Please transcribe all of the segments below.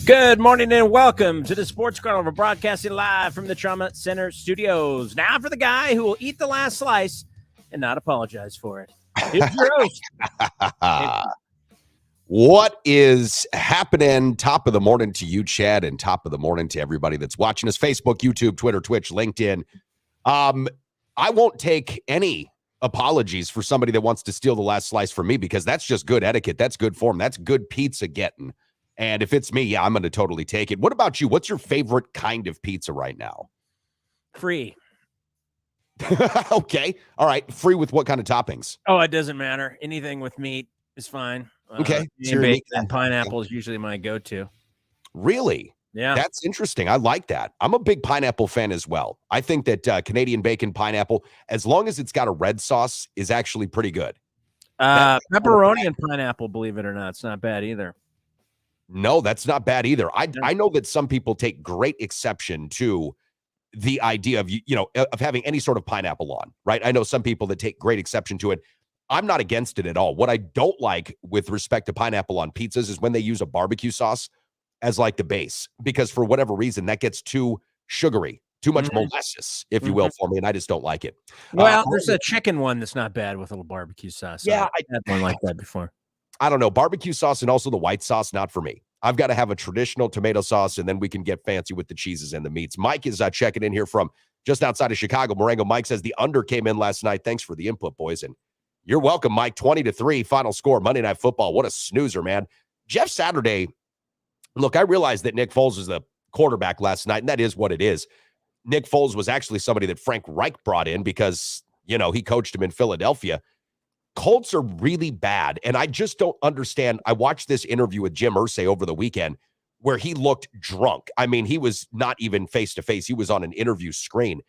Good morning and welcome to the Sports Carnival, broadcasting live from the Trauma Center studios. Now for the guy who will eat the last slice and not apologize for it. Here's your host. What is happening? Top of the morning to you, Chad, and top of the morning to everybody that's watching us. Facebook, YouTube, Twitter, Twitch, LinkedIn. I won't take any apologies for somebody that wants to steal the last slice from me, because that's just good etiquette. That's good form. That's good pizza getting. And if it's me, yeah, I'm going to totally take it. What about you? What's your favorite kind of pizza right now? Free. Okay. All right. Free with what kind of toppings? Oh, it doesn't matter. Anything with meat is fine. Okay. Bacon and pineapple is usually my go-to. Really? Yeah. That's interesting. I like that. I'm a big pineapple fan as well. I think that Canadian bacon pineapple, as long as it's got a red sauce, is actually pretty good. Pepperoni and pineapple, believe it or not, it's not bad either. No, that's not bad either. I know that some people take great exception to the idea of, of having any sort of pineapple on, right? I know some people that take great exception to it. I'm not against it at all. What I don't like with respect to pineapple on pizzas is when they use a barbecue sauce as like the base, because for whatever reason that gets too sugary, too much molasses, if you will, for me, and I just don't like it. Well, there's a chicken one that's not bad with a little barbecue sauce. Yeah, I had one like that before. I don't know. Barbecue sauce and also the white sauce, not for me. I've got to have a traditional tomato sauce, and then we can get fancy with the cheeses and the meats. Mike is checking in here from just outside of Chicago. Marengo Mike says the under came in last night. Thanks for the input, boys. And you're welcome, Mike. 20-3, final score, Monday Night Football. What a snoozer, man. Jeff Saturday, look, I realized that Nick Foles is the quarterback last night, and that is what it is. Nick Foles was actually somebody that Frank Reich brought in because, he coached him in Philadelphia. Colts are really bad, and I just don't understand. I watched this interview with Jim Irsay over the weekend where he looked drunk. I mean, he was not even face-to-face. He was on an interview screen,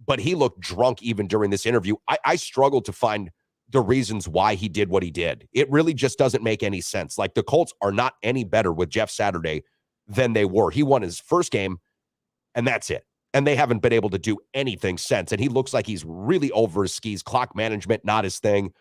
but he looked drunk even during this interview. I struggled to find the reasons why he did what he did. It really just doesn't make any sense. Like, the Colts are not any better with Jeff Saturday than they were. He won his first game, and that's it. And they haven't been able to do anything since, and he looks like he's really over his skis. Clock management, not his thing.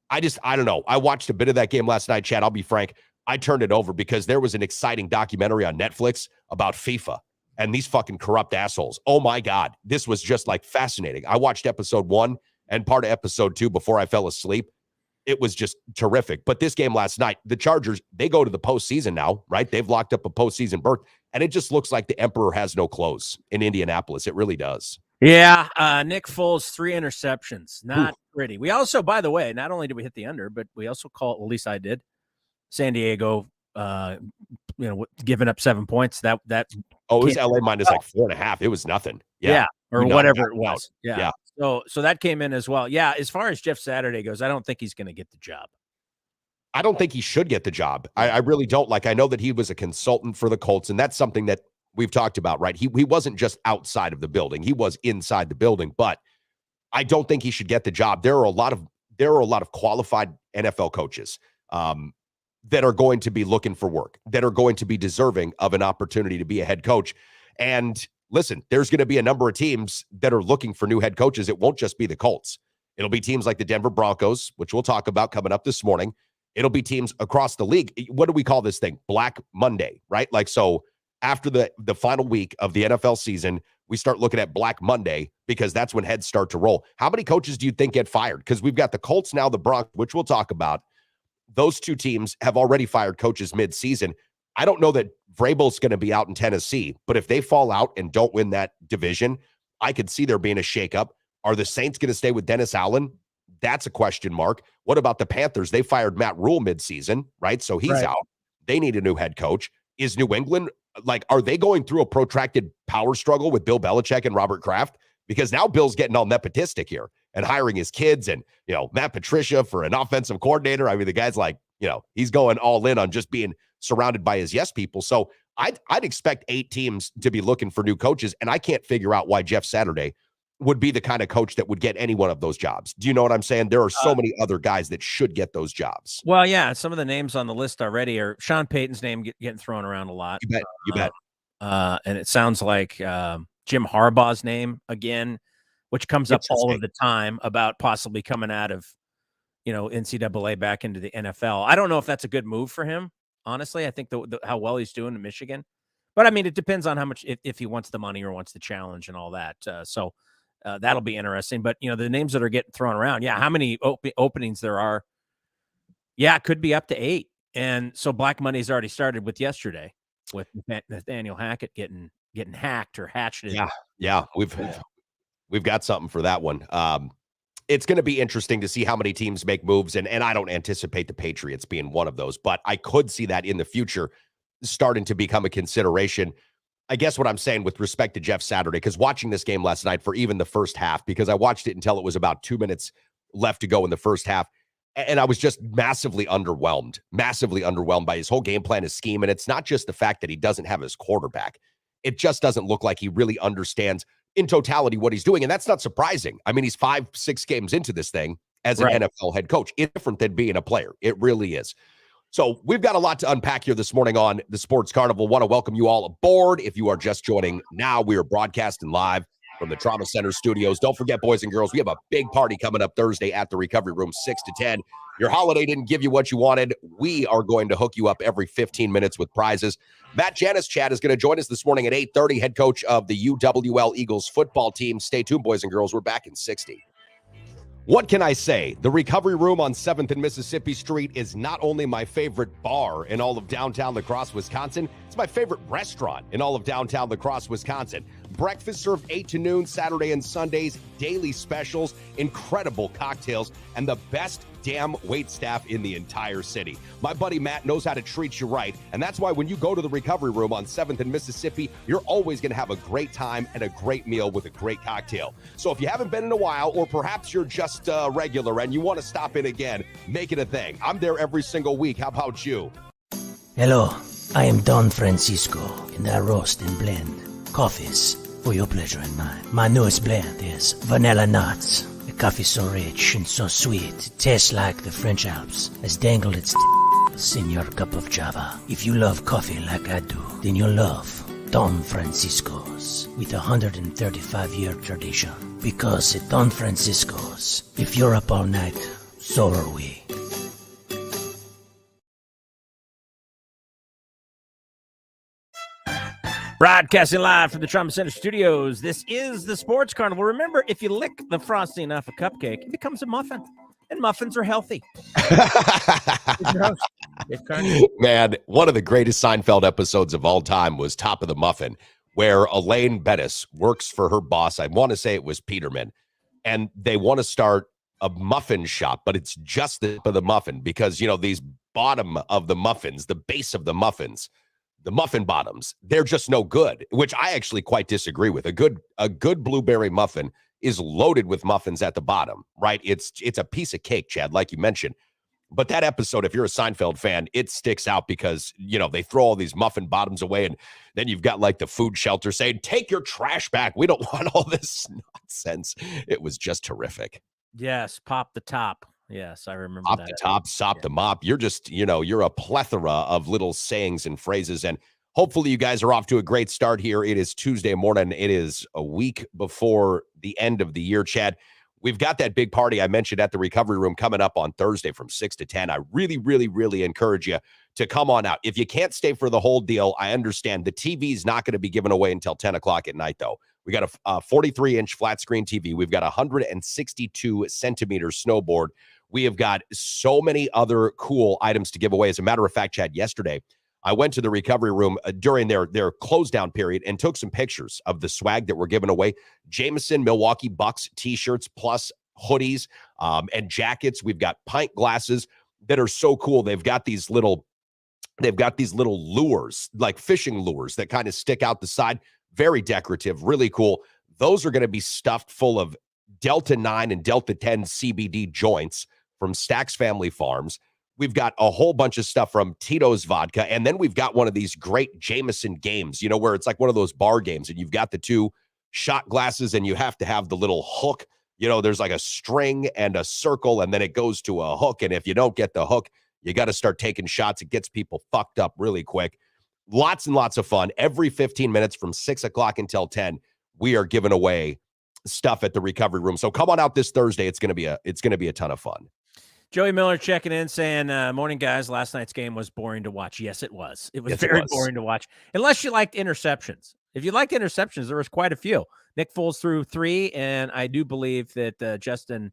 I don't know. I watched a bit of that game last night, Chad. I'll be frank. I turned it over because there was an exciting documentary on Netflix about FIFA and these fucking corrupt assholes. Oh my God. This was just like fascinating. I watched episode 1 and part of episode 2 before I fell asleep. It was just terrific. But this game last night, the Chargers, they go to the postseason now, right? They've locked up a postseason berth, and it just looks like the emperor has no clothes in Indianapolis. It really does. Yeah, Nick Foles, 3 interceptions. Not pretty. We also, by the way, not only did we hit the under, but we also called, at least I did, San Diego, giving up 7 points. That it was LA minus like 4.5. It was nothing. Yeah, or whatever it was. Yeah. Yeah. So that came in as well. Yeah, as far as Jeff Saturday goes, I don't think he's going to get the job. I don't think he should get the job. I really don't. Like, I know that he was a consultant for the Colts, and that's something that we've talked about, right? He wasn't just outside of the building. He was inside the building, but I don't think he should get the job. There are a lot of qualified NFL coaches that are going to be looking for work, that are going to be deserving of an opportunity to be a head coach. And listen, there's going to be a number of teams that are looking for new head coaches. It won't just be the Colts. It'll be teams like the Denver Broncos, which we'll talk about coming up this morning. It'll be teams across the league. What do we call this thing? Black Monday, right? Like, so after the final week of the NFL season, we start looking at Black Monday because that's when heads start to roll. How many coaches do you think get fired? Because we've got the Colts now, the Broncos, which we'll talk about. Those two teams have already fired coaches mid-season. I don't know that Vrabel's going to be out in Tennessee, but if they fall out and don't win that division, I could see there being a shakeup. Are the Saints going to stay with Dennis Allen? That's a question mark. What about the Panthers? They fired Matt Rule mid-season, right? So he's out. They need a new head coach. Is New England, like, are they going through a protracted power struggle with Bill Belichick and Robert Kraft? Because now Bill's getting all nepotistic here and hiring his kids and, Matt Patricia for an offensive coordinator. I mean, the guy's like, he's going all in on just being surrounded by his yes people. So I'd expect 8 teams to be looking for new coaches, and I can't figure out why Jeff Saturday would be the kind of coach that would get any one of those jobs. Do you know what I'm saying? There are so many other guys that should get those jobs. Well, yeah, some of the names on the list already are Sean Payton's name getting thrown around a lot. You bet. And it sounds like Jim Harbaugh's name again, which comes up all of the time about possibly coming out of, NCAA back into the NFL. I don't know if that's a good move for him. Honestly, I think how well he's doing in Michigan. But I mean, it depends on how much if he wants the money or wants the challenge and all that. So that'll be interesting. But the names that are getting thrown around, how many openings there are? Yeah, it could be up to 8. And so Black Monday's already started with yesterday with Nathaniel Hackett getting hacked or hatcheted. Yeah, we've got something for that one. It's going to be interesting to see how many teams make moves, and I don't anticipate the Patriots being one of those, but I could see that in the future starting to become a consideration. I guess what I'm saying with respect to Jeff Saturday, because watching this game last night for even the first half, because I watched it until it was about 2 minutes left to go in the first half, and I was just massively underwhelmed by his whole game plan, his scheme. And it's not just the fact that he doesn't have his quarterback. It just doesn't look like he really understands in totality what he's doing. And that's not surprising. I mean, he's 5-6 games into this thing as an NFL head coach. It's different than being a player. It really is. So we've got a lot to unpack here this morning on the Sports Carnival. Want to welcome you all aboard. If you are just joining now, we are broadcasting live from the Trauma Center studios. Don't forget, boys and girls, we have a big party coming up Thursday at the Recovery Room, 6 to 10. Your holiday didn't give you what you wanted. We are going to hook you up every 15 minutes with prizes. Matt Janus, Chad, is going to join us this morning at 8:30, head coach of the UWL Eagles football team. Stay tuned, boys and girls. We're back in 60. What can I say? The Recovery Room on 7th and Mississippi Street is not only my favorite bar in all of downtown La Crosse, Wisconsin, it's my favorite restaurant in all of downtown La Crosse, Wisconsin. Breakfast served 8 to noon, Saturday and Sundays, daily specials, incredible cocktails, and the best damn wait staff in the entire city. My buddy Matt knows how to treat you right, and that's why when you go to the Recovery Room on 7th and Mississippi, you're always going to have a great time and a great meal with a great cocktail. So if you haven't been in a while, or perhaps you're just a regular and you want to stop in again, make it a thing. I'm there every single week. How about you? Hello, I am Don Francisco, and I roast and blend coffees for your pleasure and mine. My newest blend is Vanilla Nuts. The coffee so rich and so sweet, it tastes like the French Alps has dangled its in your cup of java. If you love coffee like I do, then you'll love Don Francisco's with a 135-year tradition. Because at Don Francisco's, if you're up all night, so are we. Broadcasting live from the Trauma Center studios. This is the Sports Carnival. Remember, if you lick the frosting off a cupcake, it becomes a muffin. And muffins are healthy. Man, one of the greatest Seinfeld episodes of all time was Top of the Muffin, where Elaine Bettis works for her boss. I want to say it was Peterman. And they want to start a muffin shop, but it's just the muffin because, these bottom of the muffins, the base of the muffins, the muffin bottoms, they're just no good, which I actually quite disagree with. A good blueberry muffin is loaded with muffins at the bottom, right? It's a piece of cake, Chad, like you mentioned. But that episode, if you're a Seinfeld fan, it sticks out because, they throw all these muffin bottoms away, and then you've got like the food shelter saying, take your trash back. We don't want all this nonsense. It was just terrific. Yes, pop the top. Yes, I remember Pop that. the top, sop the mop. You're just, you're a plethora of little sayings and phrases. And hopefully you guys are off to a great start here. It is Tuesday morning. It is a week before the end of the year, Chad. We've got that big party I mentioned at the Recovery Room coming up on Thursday from 6 to 10. I really, really, really encourage you to come on out. If you can't stay for the whole deal, I understand. The TV is not going to be given away until 10 o'clock at night, though. We got a 43-inch flat screen TV. We've got a 162-centimeter snowboard. We have got so many other cool items to give away. As a matter of fact, Chad, yesterday, I went to the Recovery Room during their close down period and took some pictures of the swag that we're giving away. Jameson Milwaukee Bucks t-shirts plus hoodies and jackets. We've got pint glasses that are so cool. They've got these little lures, like fishing lures that kind of stick out the side. Very decorative, really cool. Those are going to be stuffed full of Delta 9 and Delta 10 CBD joints from Stack's Family Farms. We've got a whole bunch of stuff from Tito's Vodka. And then we've got one of these great Jameson games, where it's like one of those bar games and you've got the two shot glasses and you have to have the little hook. There's like a string and a circle and then it goes to a hook. And if you don't get the hook, you got to start taking shots. It gets people fucked up really quick. Lots and lots of fun. Every 15 minutes from 6 o'clock until 10, we are giving away stuff at the Recovery Room. So come on out this Thursday. It's going to be a ton of fun. Joey Miller checking in saying, morning, guys. Last night's game was boring to watch. Yes, it was. It was Yes, very boring to watch, unless you liked interceptions. If you liked interceptions, there was quite a few. Nick Foles threw 3, and I do believe that Justin,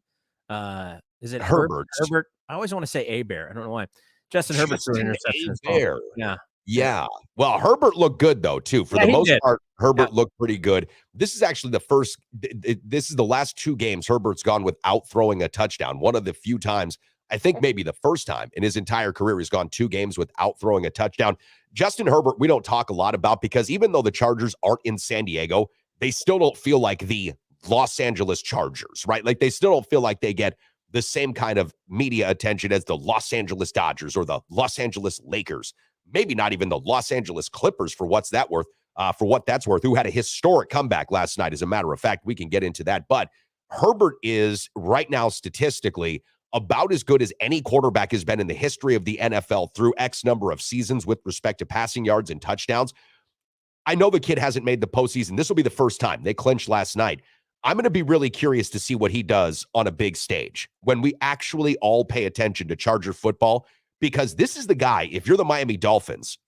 is it Herbert? Herbert? I always want to say A-Bear. I don't know why. Justin Herbert threw an interception as well. Yeah. Yeah. Well, Herbert looked good, though, too. For the most part, Herbert looked pretty good. This is actually this is the last 2 games Herbert's gone without throwing a touchdown. One of the few times, I think maybe the first time in his entire career, he's gone 2 games without throwing a touchdown. Justin Herbert, we don't talk a lot about because even though the Chargers aren't in San Diego, they still don't feel like the Los Angeles Chargers, right? Like they still don't feel like they get the same kind of media attention as the Los Angeles Dodgers or the Los Angeles Lakers. Maybe not even the Los Angeles Clippers for what that's worth, who had a historic comeback last night. As a matter of fact, we can get into that. But Herbert is right now statistically about as good as any quarterback has been in the history of the NFL through X number of seasons with respect to passing yards and touchdowns. I know the kid hasn't made the postseason. This will be the first time. They clinched last night. I'm going to be really curious to see what he does on a big stage when we actually all pay attention to Charger football. Because this is the guy, if you're the Miami Dolphins,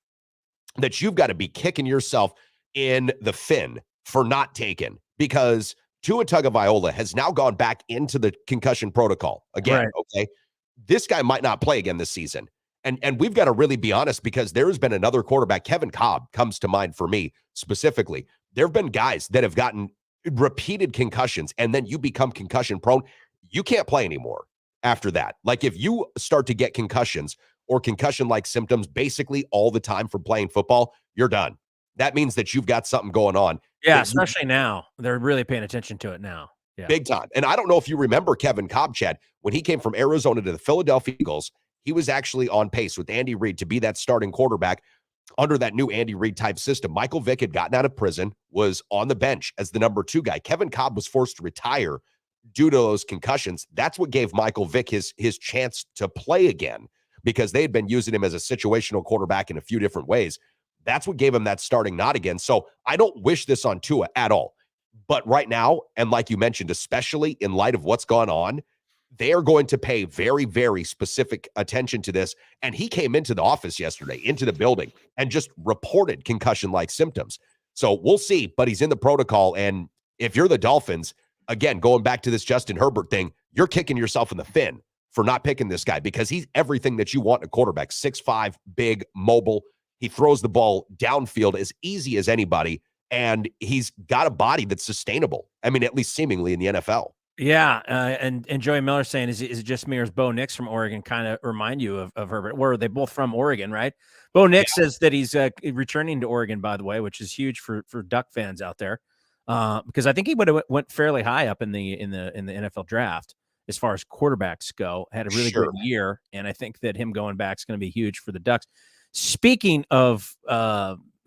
that you've got to be kicking yourself in the fin for not taking. Because Tua Tagovailoa has now gone back into the concussion protocol again, okay? This guy might not play again this season. And we've got to really be honest because there has been another quarterback, Kevin Cobb comes to mind for me specifically. There have been guys that have gotten repeated concussions, and then you become concussion prone. You can't play anymore. After that, like if you start to get concussions or concussion-like symptoms basically all the time from playing football, you're done. That means that you've got something going on. Yeah, especially now. They're really paying attention to it now. Yeah. Big time. And I don't know if you remember Kevin Cobb, Chad, when he came from Arizona to the Philadelphia Eagles, he was actually on pace with Andy Reid to be that starting quarterback under that new Andy Reid type system. Michael Vick had gotten out of prison, was on the bench as the number 2 guy. Kevin Cobb was forced to retire due to those concussions. That's what gave Michael Vick his chance to play again because they had been using him as a situational quarterback in a few different ways. That's what gave him that starting nod again. So I don't wish this on Tua at all. But right now, and like you mentioned, especially in light of what's gone on, they are going to pay very, very specific attention to this. And he came into the office yesterday, into the building, and just reported concussion-like symptoms. So we'll see, but he's in the protocol. And if you're the Dolphins, again, going back to this Justin Herbert thing, you're kicking yourself in the fin for not picking this guy because he's everything that you want in a quarterback. 6'5", big, mobile. He throws the ball downfield as easy as anybody, and he's got a body that's sustainable. I mean, at least seemingly in the NFL. Yeah, and Joey Miller saying, is it just me or is Bo Nix from Oregon kind of remind you of Herbert? Where are they both from Oregon, right? Bo Nix says that he's returning to Oregon, by the way, which is huge for Duck fans out there. Because I think he would have went fairly high up in the NFL draft as far as quarterbacks go. Had a really good year, and I think that him going back is going to be huge for the Ducks. Speaking of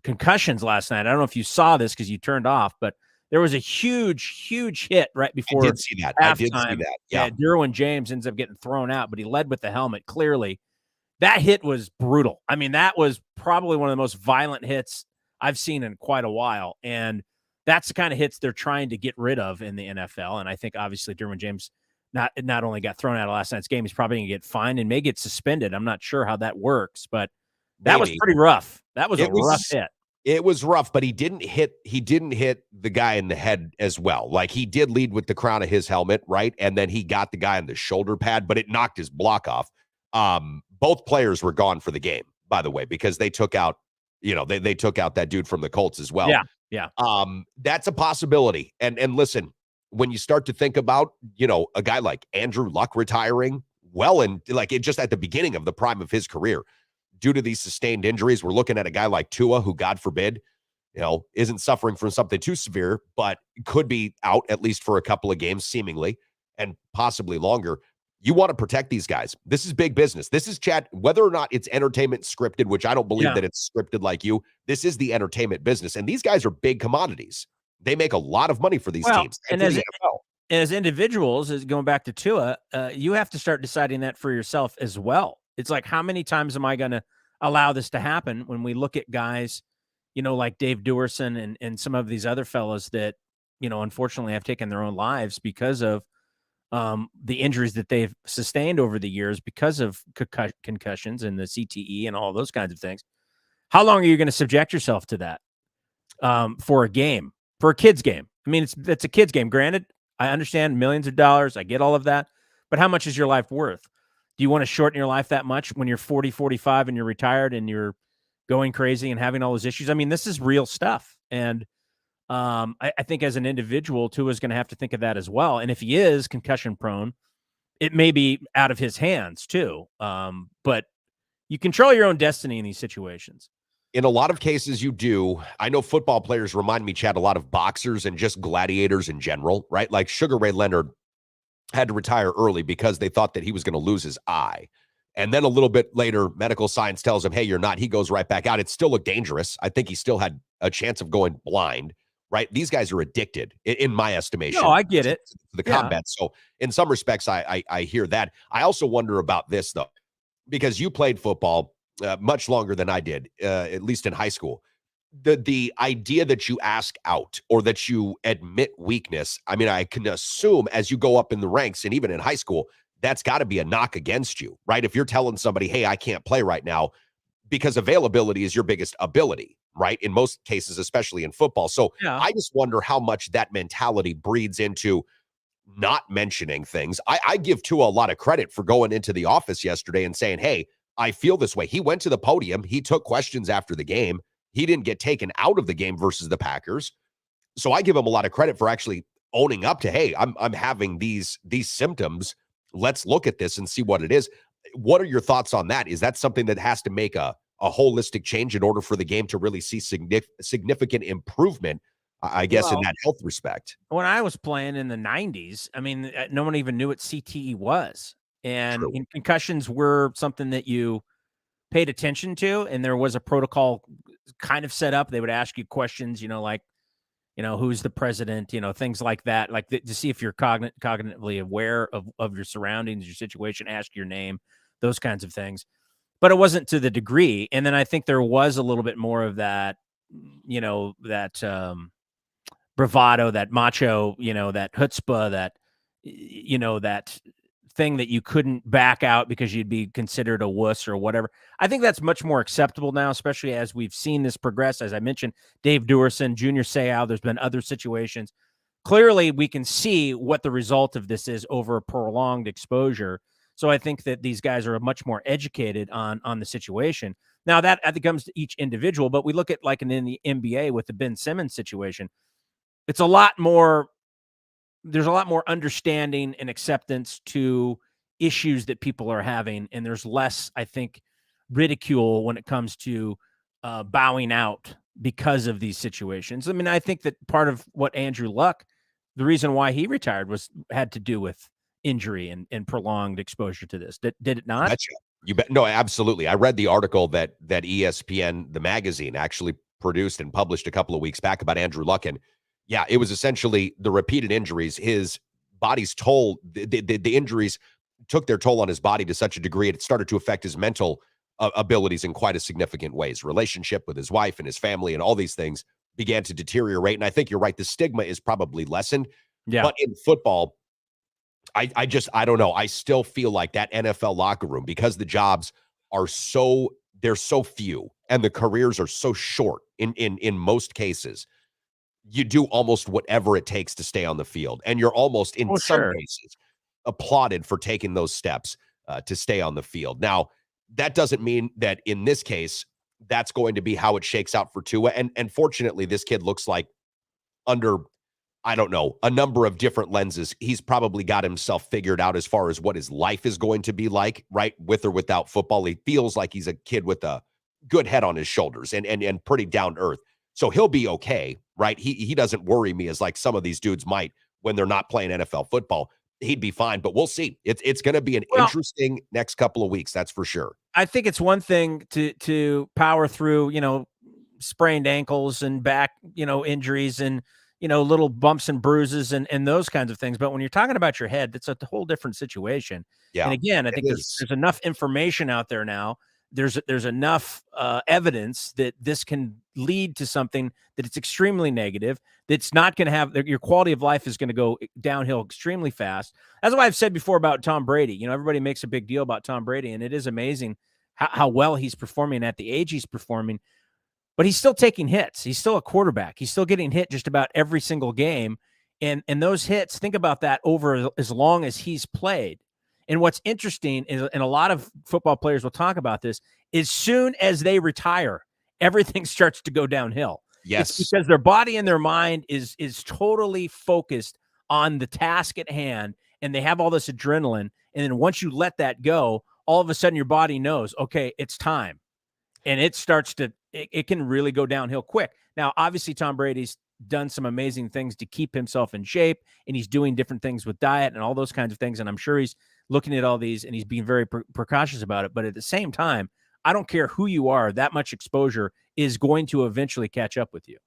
concussions last night, I don't know if you saw this because you turned off, but there was a huge hit right before I did see that. Yeah, Derwin James ends up getting thrown out, but he led with the helmet clearly. That hit was brutal. I mean, that was probably one of the most violent hits I've seen in quite a while, and that's the kind of hits they're trying to get rid of in the NFL. And I think obviously Derwin James not only got thrown out of last night's game, he's probably going to get fined and may get suspended. I'm not sure how that works, but that was pretty rough. That was a rough hit. It was rough, but he didn't hit the guy in the head as well. Like he did lead with the crown of his helmet, right? And then he got the guy on the shoulder pad, but it knocked his block off. Both players were gone for the game, by the way, because they took out, they took out that dude from the Colts as well. Yeah. That's a possibility. And listen, when you start to think about, a guy like Andrew Luck retiring, just at the beginning of the prime of his career, due to these sustained injuries, we're looking at a guy like Tua, who, God forbid, isn't suffering from something too severe, but could be out at least for a couple of games, seemingly, and possibly longer. You want to protect these guys. This is big business. This is, Chad, whether or not it's entertainment scripted, which I don't believe that it's scripted like you. This is the entertainment business, and these guys are big commodities. They make a lot of money for these teams. And as individuals, as going back to Tua, you have to start deciding that for yourself as well. It's like, how many times am I going to allow this to happen when we look at guys, like Dave Duerson and some of these other fellows that, unfortunately have taken their own lives because of the injuries that they've sustained over the years because of concussions and the CTE and all those kinds of things. How long are you going to subject yourself to that for a game, for a kid's game? I mean, it's a kid's game. Granted, I understand millions of dollars. I get all of that. But how much is your life worth? Do you want to shorten your life that much when you're 40, 45 and you're retired and you're going crazy and having all those issues? I mean, this is real stuff. And I think as an individual, Tua is going to have to think of that as well. And if he is concussion prone, it may be out of his hands too. But you control your own destiny in these situations. In a lot of cases, you do. I know football players remind me, Chad, a lot of boxers and just gladiators in general, right? Like Sugar Ray Leonard had to retire early because they thought that he was going to lose his eye. And then a little bit later, medical science tells him, hey, you're not. He goes right back out. It still looked dangerous. I think he still had a chance of going blind, right? These guys are addicted, in my estimation. No, I get it. To the combat. So in some respects, I hear that. I also wonder about this, though, because you played football much longer than I did, at least in high school. The idea that you ask out or that you admit weakness, I mean, I can assume as you go up in the ranks and even in high school, that's got to be a knock against you, right? If you're telling somebody, hey, I can't play right now, because availability is your biggest ability, right? In most cases, especially in football. So I just wonder how much that mentality breeds into not mentioning things. I give Tua a lot of credit for going into the office yesterday and saying, hey, I feel this way. He went to the podium. He took questions after the game. He didn't get taken out of the game versus the Packers. So I give him a lot of credit for actually owning up to, hey, I'm having these symptoms. Let's look at this and see what it is. What are your thoughts on that? Is that something that has to make a holistic change in order for the game to really see significant improvement, I guess, in that health respect? When I was playing in the 90s, I mean, no one even knew what CTE was. And concussions were something that you paid attention to, and there was a protocol kind of set up. They would ask you questions, like, who's the president, things like that, like to see if you're cognitively aware of your surroundings, your situation, ask your name, those kinds of things. But it wasn't to the degree. And then I think there was a little bit more of that, that bravado, that macho, that chutzpah, that, that thing that you couldn't back out because you'd be considered a wuss or whatever. I think that's much more acceptable now, especially as we've seen this progress. As I mentioned, Dave Duerson, Junior Seau, there's been other situations. Clearly, we can see what the result of this is over a prolonged exposure. So I think that these guys are much more educated on the situation. Now, that I think comes to each individual, but we look at like in the NBA with the Ben Simmons situation, it's a lot more. There's a lot more understanding and acceptance to issues that people are having. And there's less, I think, ridicule when it comes to bowing out because of these situations. I mean, I think that part of what Andrew Luck, the reason why he retired had to do with injury and prolonged exposure to this. Did it not? Gotcha. You bet. No, absolutely. I read the article that ESPN, the magazine, actually produced and published a couple of weeks back about Andrew Luck. And yeah, it was essentially the repeated injuries. His body's toll, the injuries took their toll on his body to such a degree it started to affect his mental abilities in quite a significant ways. Relationship with his wife and his family and all these things began to deteriorate. And I think you're right. The stigma is probably lessened. Yeah. But in football, I don't know. I still feel like that NFL locker room, because the jobs are they're so few and the careers are so short in most cases. You do almost whatever it takes to stay on the field. And you're almost, in some cases, applauded for taking those steps to stay on the field. Now, that doesn't mean that in this case, that's going to be how it shakes out for Tua. And fortunately, this kid looks like under, I don't know, a number of different lenses, he's probably got himself figured out as far as what his life is going to be like, right? With or without football. He feels like he's a kid with a good head on his shoulders and pretty down to earth. So he'll be okay, right? He doesn't worry me as like some of these dudes might when they're not playing NFL football. He'd be fine, but we'll see. It's going to be an interesting next couple of weeks, that's for sure. I think it's one thing to power through, sprained ankles and back, injuries and, little bumps and bruises and those kinds of things. But when you're talking about your head, that's a whole different situation. Yeah. And again, I think there's enough information out there now there's enough evidence that this can lead to something that it's extremely negative. That's not going to have your quality of life is going to go downhill extremely fast. That's why I've said before about Tom Brady. Everybody makes a big deal about Tom Brady, and it is amazing how well he's performing at the age he's performing. But he's still taking hits. He's still a quarterback. He's still getting hit just about every single game. And those hits, think about that over as long as he's played. And what's interesting is, and a lot of football players will talk about this, as soon as they retire, everything starts to go downhill. Yes. It's because their body and their mind is totally focused on the task at hand, and they have all this adrenaline. And then once you let that go, all of a sudden your body knows, okay, it's time. And it starts to, it can really go downhill quick. Now, obviously, Tom Brady's done some amazing things to keep himself in shape, and he's doing different things with diet and all those kinds of things. And I'm sure he's looking at all these and he's being very precautious about it. But at the same time, I don't care who you are, that much exposure is going to eventually catch up with you.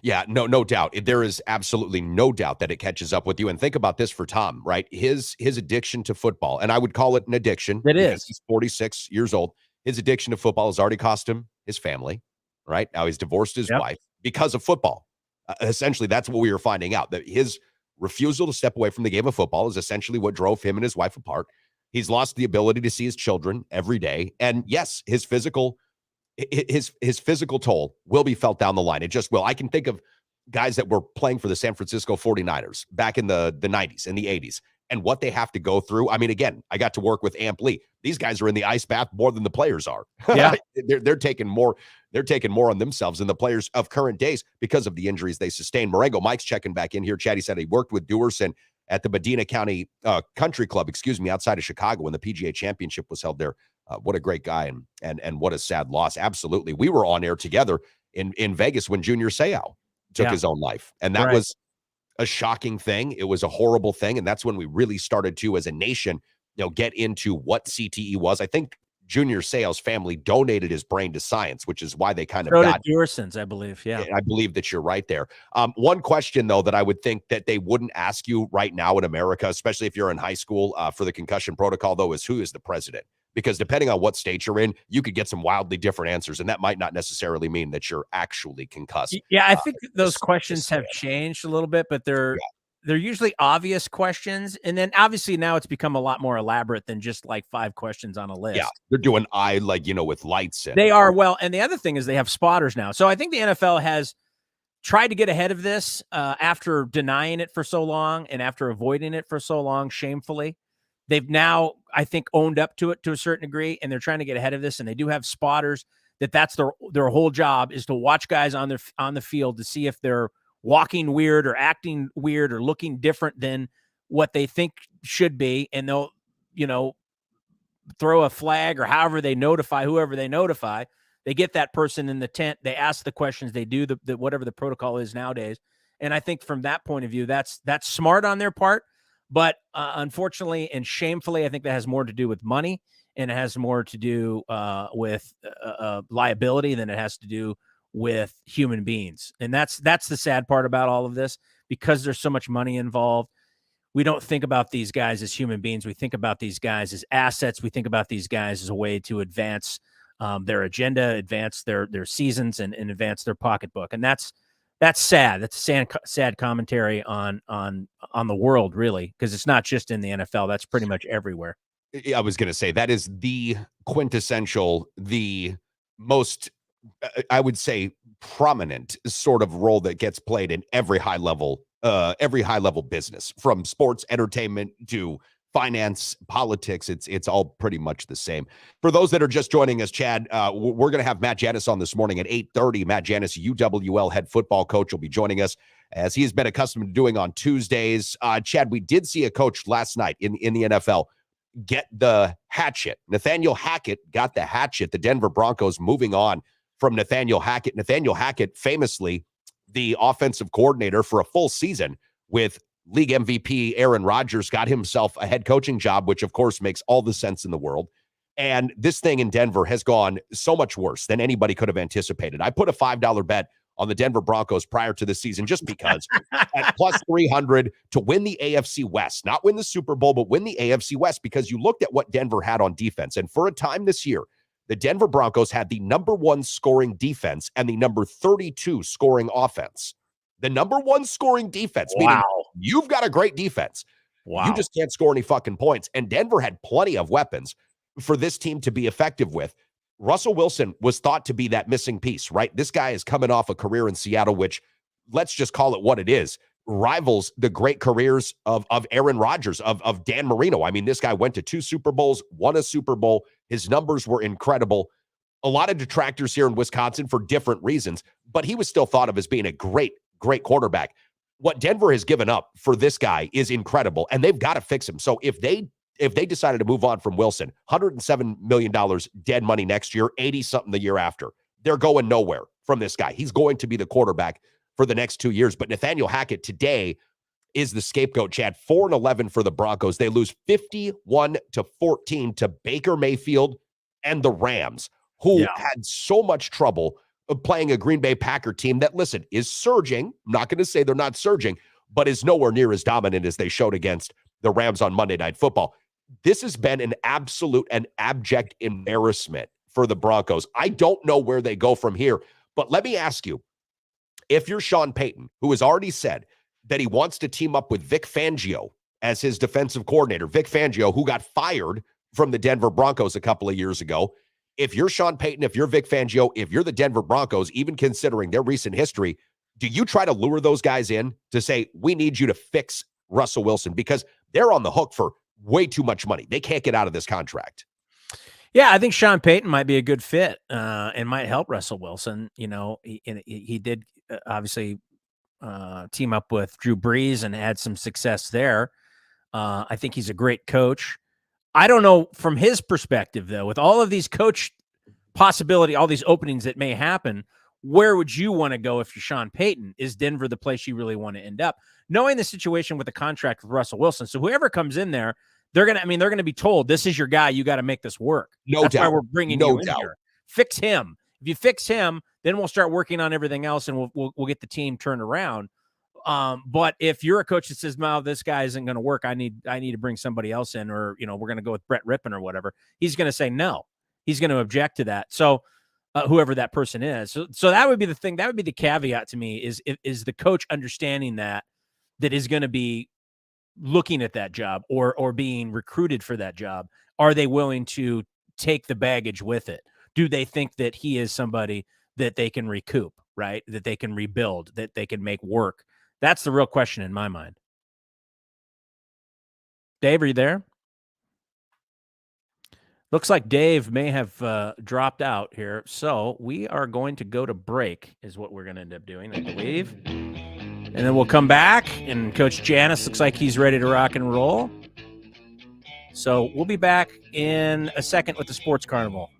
Yeah, no doubt. There is absolutely no doubt that it catches up with you. And think about this for Tom, right? His addiction to football, and I would call it an addiction. It is. He's 46 years old. His addiction to football has already cost him his family, right? Now he's divorced his wife because of football. Essentially, that's what we were finding out, that his refusal to step away from the game of football is essentially what drove him and his wife apart. He's lost the ability to see his children every day. And yes, his physical toll will be felt down the line. It just will. I can think of guys that were playing for the San Francisco 49ers back in the 90s and the 80s and what they have to go through. I mean, again, I got to work with Amp Lee. These guys are in the ice bath more than the players are. Yeah. They're taking more on themselves than the players of current days because of the injuries they sustained. Marengo, Mike's checking back in here. Chad, he said he worked with Dewerson at the Medina County Country Club, outside of Chicago when the PGA Championship was held there. What a great guy and what a sad loss. Absolutely. We were on air together in Vegas when Junior Seau took his own life. And that was a shocking thing. It was a horrible thing. And that's when we really started to, as a nation, get into what CTE was. I think Junior Seau's family donated his brain to science, which is why they kind of got Dewerson's, I believe. Yeah. I believe that you're right there. One question, though, that I would think that they wouldn't ask you right now in America, especially if you're in high school for the concussion protocol, though, is who is the president? Because depending on what state you're in, you could get some wildly different answers, and that might not necessarily mean that you're actually concussed. Yeah, I think those questions have changed a little bit, but they're usually obvious questions. And then obviously now it's become a lot more elaborate than just like 5 questions on a list. Yeah, they're doing with lights. They are. Well, and the other thing is they have spotters now. So I think the NFL has tried to get ahead of this after denying it for so long and after avoiding it for so long, shamefully. They've now, I think, owned up to it to a certain degree, and they're trying to get ahead of this. And they do have spotters that's their whole job is to watch guys on the field to see if they're walking weird or acting weird or looking different than what they think should be. And they'll, throw a flag or however they notify whoever they notify. They get that person in the tent. They ask the questions. They do the whatever the protocol is nowadays. And I think from that point of view, that's smart on their part. But unfortunately and shamefully, I think that has more to do with money, and it has more to do with liability than it has to do with human beings. And that's the sad part about all of this, because there's so much money involved. We don't think about these guys as human beings. We think about these guys as assets. We think about these guys as a way to advance their agenda, advance their seasons, and advance their pocketbook. And that's sad. That's a sad commentary on the world, really, because it's not just in the NFL. That's pretty much everywhere. I was going to say that is the quintessential, the most, I would say, prominent sort of role that gets played in every high level business, from sports, entertainment to finance, politics. It's all pretty much the same. For those that are just joining us, Chad, we're going to have Matt Janus on this morning at 8:30. Matt Janus, UWL head football coach, will be joining us, as he has been accustomed to doing on Tuesdays. Chad, we did see a coach last night in the NFL get the hatchet. Nathaniel Hackett got the hatchet. The Denver Broncos moving on from Nathaniel Hackett. Nathaniel Hackett, famously the offensive coordinator for a full season with league MVP Aaron Rodgers, got himself a head coaching job, which of course makes all the sense in the world. And this thing in Denver has gone so much worse than anybody could have anticipated. I put a $5 bet on the Denver Broncos prior to the season, just because at plus 300 to win the AFC West, not win the Super Bowl, but win the AFC West, because you looked at what Denver had on defense. And for a time this year, the Denver Broncos had the number 1 scoring defense and the number 32 scoring offense. The number 1 scoring defense, meaning you've got a great defense. Wow. You just can't score any fucking points. And Denver had plenty of weapons for this team to be effective with. Russell Wilson was thought to be that missing piece, right? This guy is coming off a career in Seattle, which, let's just call it what it is, rivals the great careers of Aaron Rodgers, of Dan Marino. I mean, this guy went to 2 Super Bowls, won a Super Bowl. His numbers were incredible. A lot of detractors here in Wisconsin for different reasons, but he was still thought of as being a great quarterback. What Denver has given up for this guy is incredible, and they've got to fix him. So if they decided to move on from Wilson, $107 million dead money next year, 80-something the year after, they're going nowhere from this guy. He's going to be the quarterback for the next 2 years. But Nathaniel Hackett today is the scapegoat, Chad. 4-11 for the Broncos. They lose 51-14 to Baker Mayfield and the Rams, who had so much trouble playing a Green Bay Packer team that, listen, is surging. I'm not going to say they're not surging, but is nowhere near as dominant as they showed against the Rams on Monday Night Football. This has been an absolute and abject embarrassment for the Broncos. I don't know where they go from here, but let me ask you, if you're Sean Payton, who has already said that he wants to team up with Vic Fangio as his defensive coordinator, Vic Fangio, who got fired from the Denver Broncos a couple of years ago, if you're Sean Payton, if you're Vic Fangio, if you're the Denver Broncos, even considering their recent history, do you try to lure those guys in to say, we need you to fix Russell Wilson? Because they're on the hook for way too much money. They can't get out of this contract. Yeah, I think Sean Payton might be a good fit and might help Russell Wilson. You know, he did obviously team up with Drew Brees and had some success there. I think he's a great coach. I don't know from his perspective, though, with all of these coach possibility, all these openings that may happen, where would you want to go if you're Sean Payton? Is Denver the place you really want to end up? Knowing the situation with the contract with Russell Wilson. So whoever comes in there, they're going to be told, this is your guy. You got to make this work. That's why we're bringing you in here. Fix him. If you fix him, then we'll start working on everything else and we'll get the team turned around. But if you're a coach that says, "No, this guy isn't going to work. I need to bring somebody else in," or, you know, we're going to go with Brett Rippon or whatever, he's going to say no. He's going to object to that. So whoever that person is. So that would be the thing. That would be the caveat to me is the coach understanding that is going to be looking at that job or being recruited for that job. Are they willing to take the baggage with it? Do they think that he is somebody that they can recoup, right? That they can rebuild, that they can make work? That's the real question in my mind. Dave, are you there? Looks like Dave may have dropped out here. So we are going to go to break is what we're going to end up doing, I believe. And then we'll come back, and Coach Janus looks like he's ready to rock and roll. So we'll be back in a second with the Sports Carnival.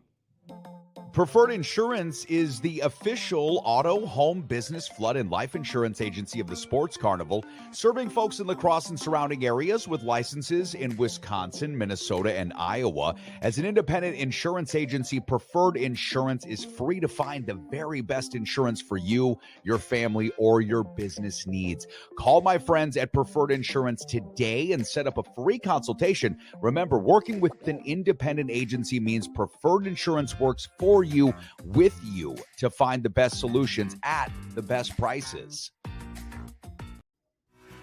Preferred Insurance is the official auto, home, business, flood, and life insurance agency of the Sports Carnival, serving folks in La Crosse and surrounding areas with licenses in Wisconsin, Minnesota, and Iowa. As an independent insurance agency, Preferred Insurance is free to find the very best insurance for you, your family, or your business needs. Call my friends at Preferred Insurance today and set up a free consultation. Remember, working with an independent agency means Preferred Insurance works for you, with you, to find the best solutions at the best prices.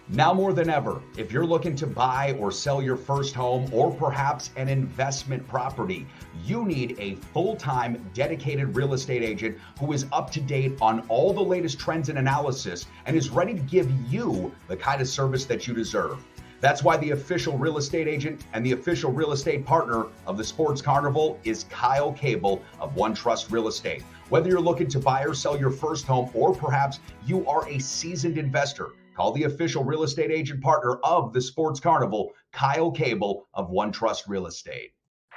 Now more than ever, if you're looking to buy or sell your first home or perhaps an investment property, you need a full-time dedicated real estate agent who is up to date on all the latest trends and analysis and is ready to give you the kind of service that you deserve. That's why the official real estate agent and the official real estate partner of the Sports Carnival is Kyle Cable of One Trust Real Estate. Whether you're looking to buy or sell your first home, or perhaps you are a seasoned investor, call the official real estate agent partner of the Sports Carnival, Kyle Cable of One Trust Real Estate.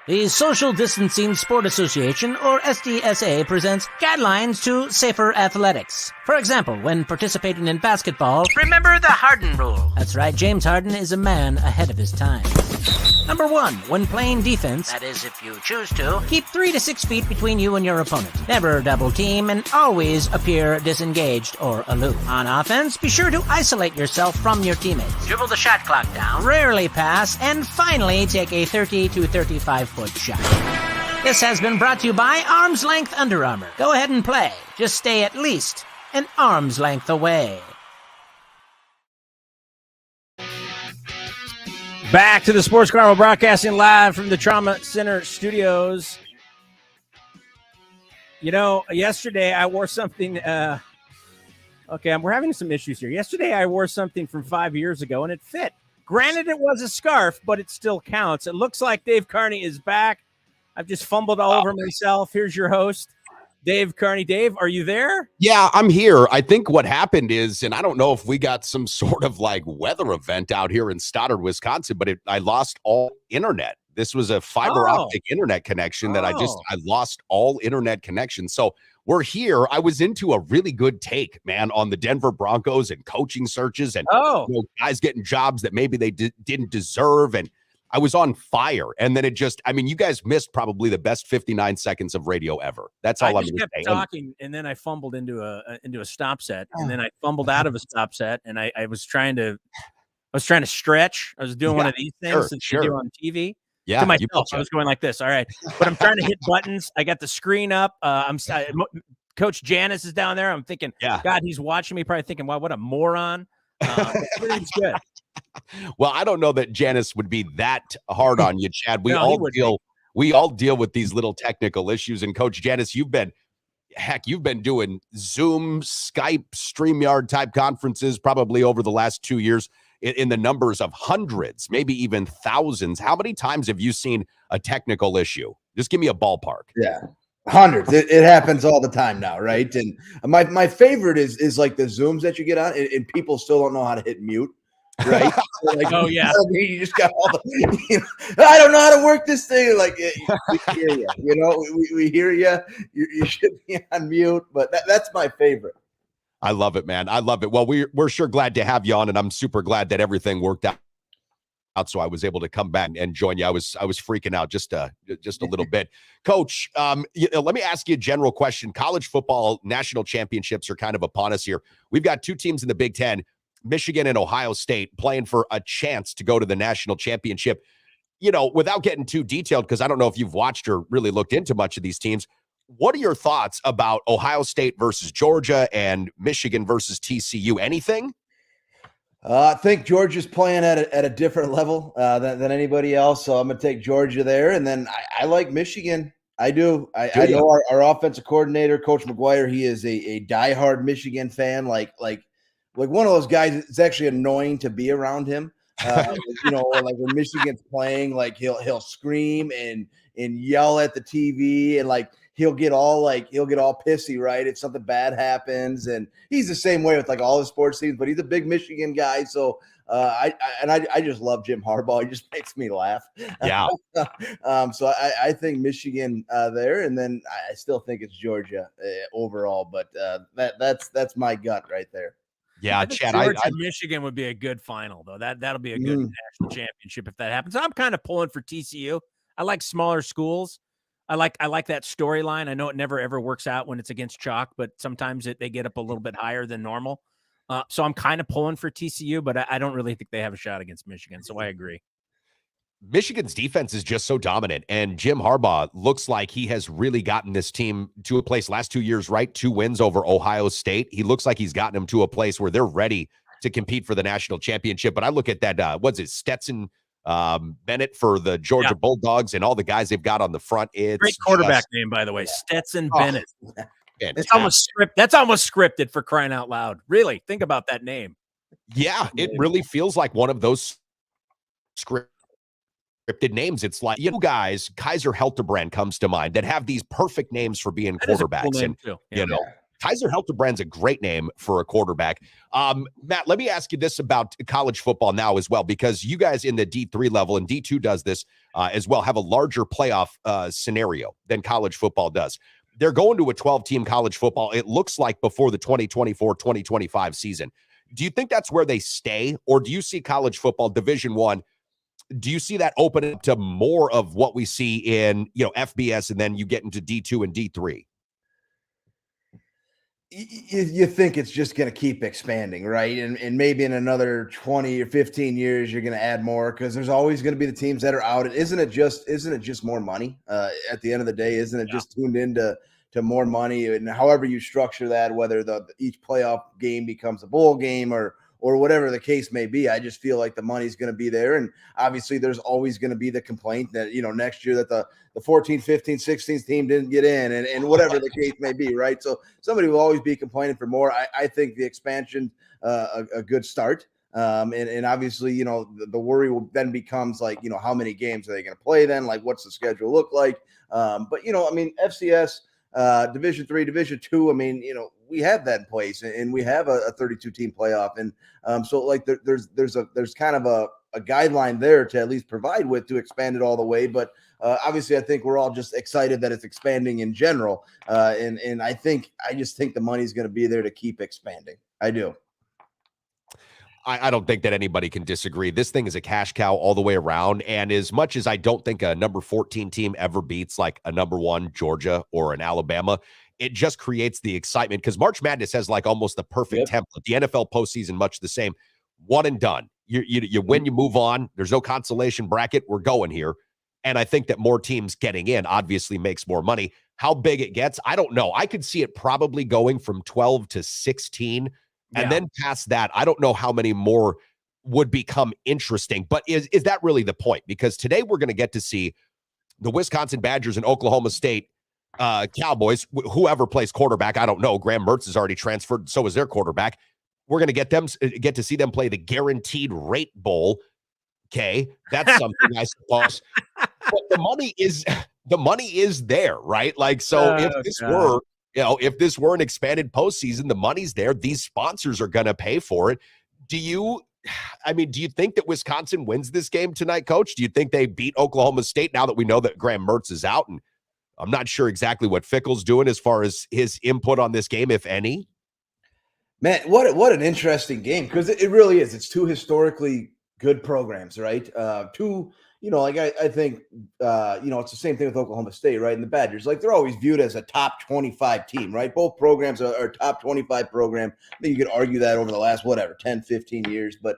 The Social Distancing Sport Association, or SDSA, presents guidelines to safer athletics. For example, when participating in basketball, remember the Harden rule. That's right, James Harden is a man ahead of his time. Number 1, when playing defense, that is if you choose to, keep 3 to 6 feet between you and your opponent. Never double team and always appear disengaged or aloof. On offense, be sure to isolate yourself from your teammates. Dribble the shot clock down, rarely pass, and finally take a 30 to 35 foot shot. This has been brought to you by Arm's Length Under Armour. Go ahead and play. Just stay at least an arm's length away. Back to the Sports Carnival, broadcasting live from the Trauma Center studios. You know, yesterday I wore something. We're having some issues here. Yesterday I wore something from 5 years ago, and it fit. Granted, it was a scarf, but it still counts. It looks like Dave Carney is back. I've just fumbled all over myself. Here's your host, Dave Carney. Dave, are you there? Yeah, I'm here. I think what happened is, and I don't know if we got some sort of like weather event out here in Stoddard, Wisconsin, but I lost all internet. This was a fiber optic internet connection that I lost all internet connection. So we're here. I was into a really good take, man, on the Denver Broncos and coaching searches and guys getting jobs that maybe they didn't deserve. And I was on fire. And then you guys missed probably the best 59 seconds of radio ever. That's all I'm going to say. Talking, and then I fumbled into a stop set, and then I fumbled out of a stop set, and I was trying to stretch. I was doing one of these things that you do on TV. Yeah, to myself. I was going like this. All right, but I'm trying to hit buttons. I got the screen up. Coach Janus is down there. I'm thinking, God, he's watching me. Probably thinking, wow, what a moron. Everything's good. Well, I don't know that Janus would be that hard on you, Chad. We all deal with these little technical issues. And Coach Janus, you've been doing Zoom, Skype, StreamYard type conferences probably over the last 2 years in the numbers of hundreds, maybe even thousands. How many times have you seen a technical issue? Just give me a ballpark. Yeah. Hundreds. It happens all the time now, right? And my favorite is like the Zooms that you get on, and people still don't know how to hit mute, right? So like, you just got all the. I don't know how to work this thing. Like we hear you, we hear you. You should be on mute, but that's my favorite. I love it, man. I love it. Well, we're sure glad to have you on, and I'm super glad that everything worked out. So I was able to come back and join you. I was freaking out just a little bit. Coach, let me ask you a general question. College football national championships are kind of upon us here. We've got two teams in the Big Ten, Michigan and Ohio State, playing for a chance to go to the national championship. Without getting too detailed, because I don't know if you've watched or really looked into much of these teams, what are your thoughts about Ohio State versus Georgia and Michigan versus TCU? Anything? I think Georgia's playing at a different level than anybody else, so I'm going to take Georgia there. And then I like Michigan. I do. I know our offensive coordinator, Coach McGuire, he is a diehard Michigan fan. Like one of those guys. It's actually annoying to be around him. Like when Michigan's playing, like he'll scream and yell at the TV, and like he'll get all pissy, right, if something bad happens. And he's the same way with like all the sports teams, but he's a big Michigan guy. So I just love Jim Harbaugh. He just makes me laugh. Yeah. So I think Michigan there, and then I still think it's Georgia overall, but that's my gut right there. Yeah, Chad. Michigan would be a good final, though. That'll be a good national championship if that happens. I'm kind of pulling for TCU. I like smaller schools. I like that storyline. I know it never ever works out when it's against chalk, but sometimes they get up a little bit higher than normal. So I'm kind of pulling for TCU, but I don't really think they have a shot against Michigan. So I agree. Michigan's defense is just so dominant, and Jim Harbaugh looks like he has really gotten this team to a place last 2 years, right? 2 wins over Ohio State. He looks like he's gotten them to a place where they're ready to compete for the national championship. But I look at that, Stetson Bennett for the Georgia Bulldogs and all the guys they've got on the front. It's great quarterback name, by the way, Stetson Bennett. It's almost that's almost scripted, for crying out loud. Really, think about that name. Yeah, it really feels like one of those scripted names. It's like, guys, Kaiser Helterbrand comes to mind that have these perfect names for being quarterbacks. Cool, and Kaiser Helterbrand's a great name for a quarterback. Matt, let me ask you this about college football now as well, because you guys in the D3 level, and D2 does this as well, have a larger playoff scenario than college football does. They're going to a 12-team college football, it looks like, before the 2024-2025 season. Do you think that's where they stay, or do you see college football Division I? Do you see that open up to more of what we see in FBS, and then you get into D2 and D3? you think it's just going to keep expanding, right? And maybe in another 20 or 15 years, you're going to add more because there's always going to be the teams that are out. And isn't it just more money? At the end of the day, isn't it just tuned into more money? And however you structure that, whether each playoff game becomes a bowl game or whatever the case may be, I just feel like the money's going to be there. And obviously there's always going to be the complaint that, next year that the 14, 15, 16 team didn't get in and whatever the case may be, right? So somebody will always be complaining for more. I think the expansion, a good start. And obviously, the worry will then becomes like, how many games are they going to play then? Like, what's the schedule look like? But, FCS, Division III, Division II, we have that in place and we have a 32 team playoff. And so like there's kind of a guideline there to at least provide with to expand it all the way. But obviously I think we're all just excited that it's expanding in general. And I just think the money's going to be there to keep expanding. I do. I don't think that anybody can disagree. This thing is a cash cow all the way around. And as much as I don't think a number 14 team ever beats like a number 1 Georgia or an Alabama, it just creates the excitement because March Madness has like almost the perfect template. The NFL postseason, much the same. One and done. You win, you move on. There's no consolation bracket. We're going here. And I think that more teams getting in obviously makes more money. How big it gets, I don't know. I could see it probably going from 12 to 16. And then past that, I don't know how many more would become interesting. But is that really the point? Because today we're going to get to see the Wisconsin Badgers and Oklahoma State Cowboys, whoever plays quarterback. I don't know. Graham Mertz is already transferred. So is their quarterback. We're going to get to see them play the Guaranteed Rate Bowl. Okay, that's something I suppose. But the money is there, right? Like, so if this were an expanded postseason, the money's there. These sponsors are going to pay for it. Do you think that Wisconsin wins this game tonight, Coach? Do you think they beat Oklahoma State now that we know that Graham Mertz is out? And I'm not sure exactly what Fickell's doing as far as his input on this game, if any. Man, what an interesting game because it really is. It's two historically good programs, right? I think, it's the same thing with Oklahoma State, right? And the Badgers, like they're always viewed as a top 25 team, right? Both programs are top 25 program. I think you could argue that over the last, 10, 15 years, but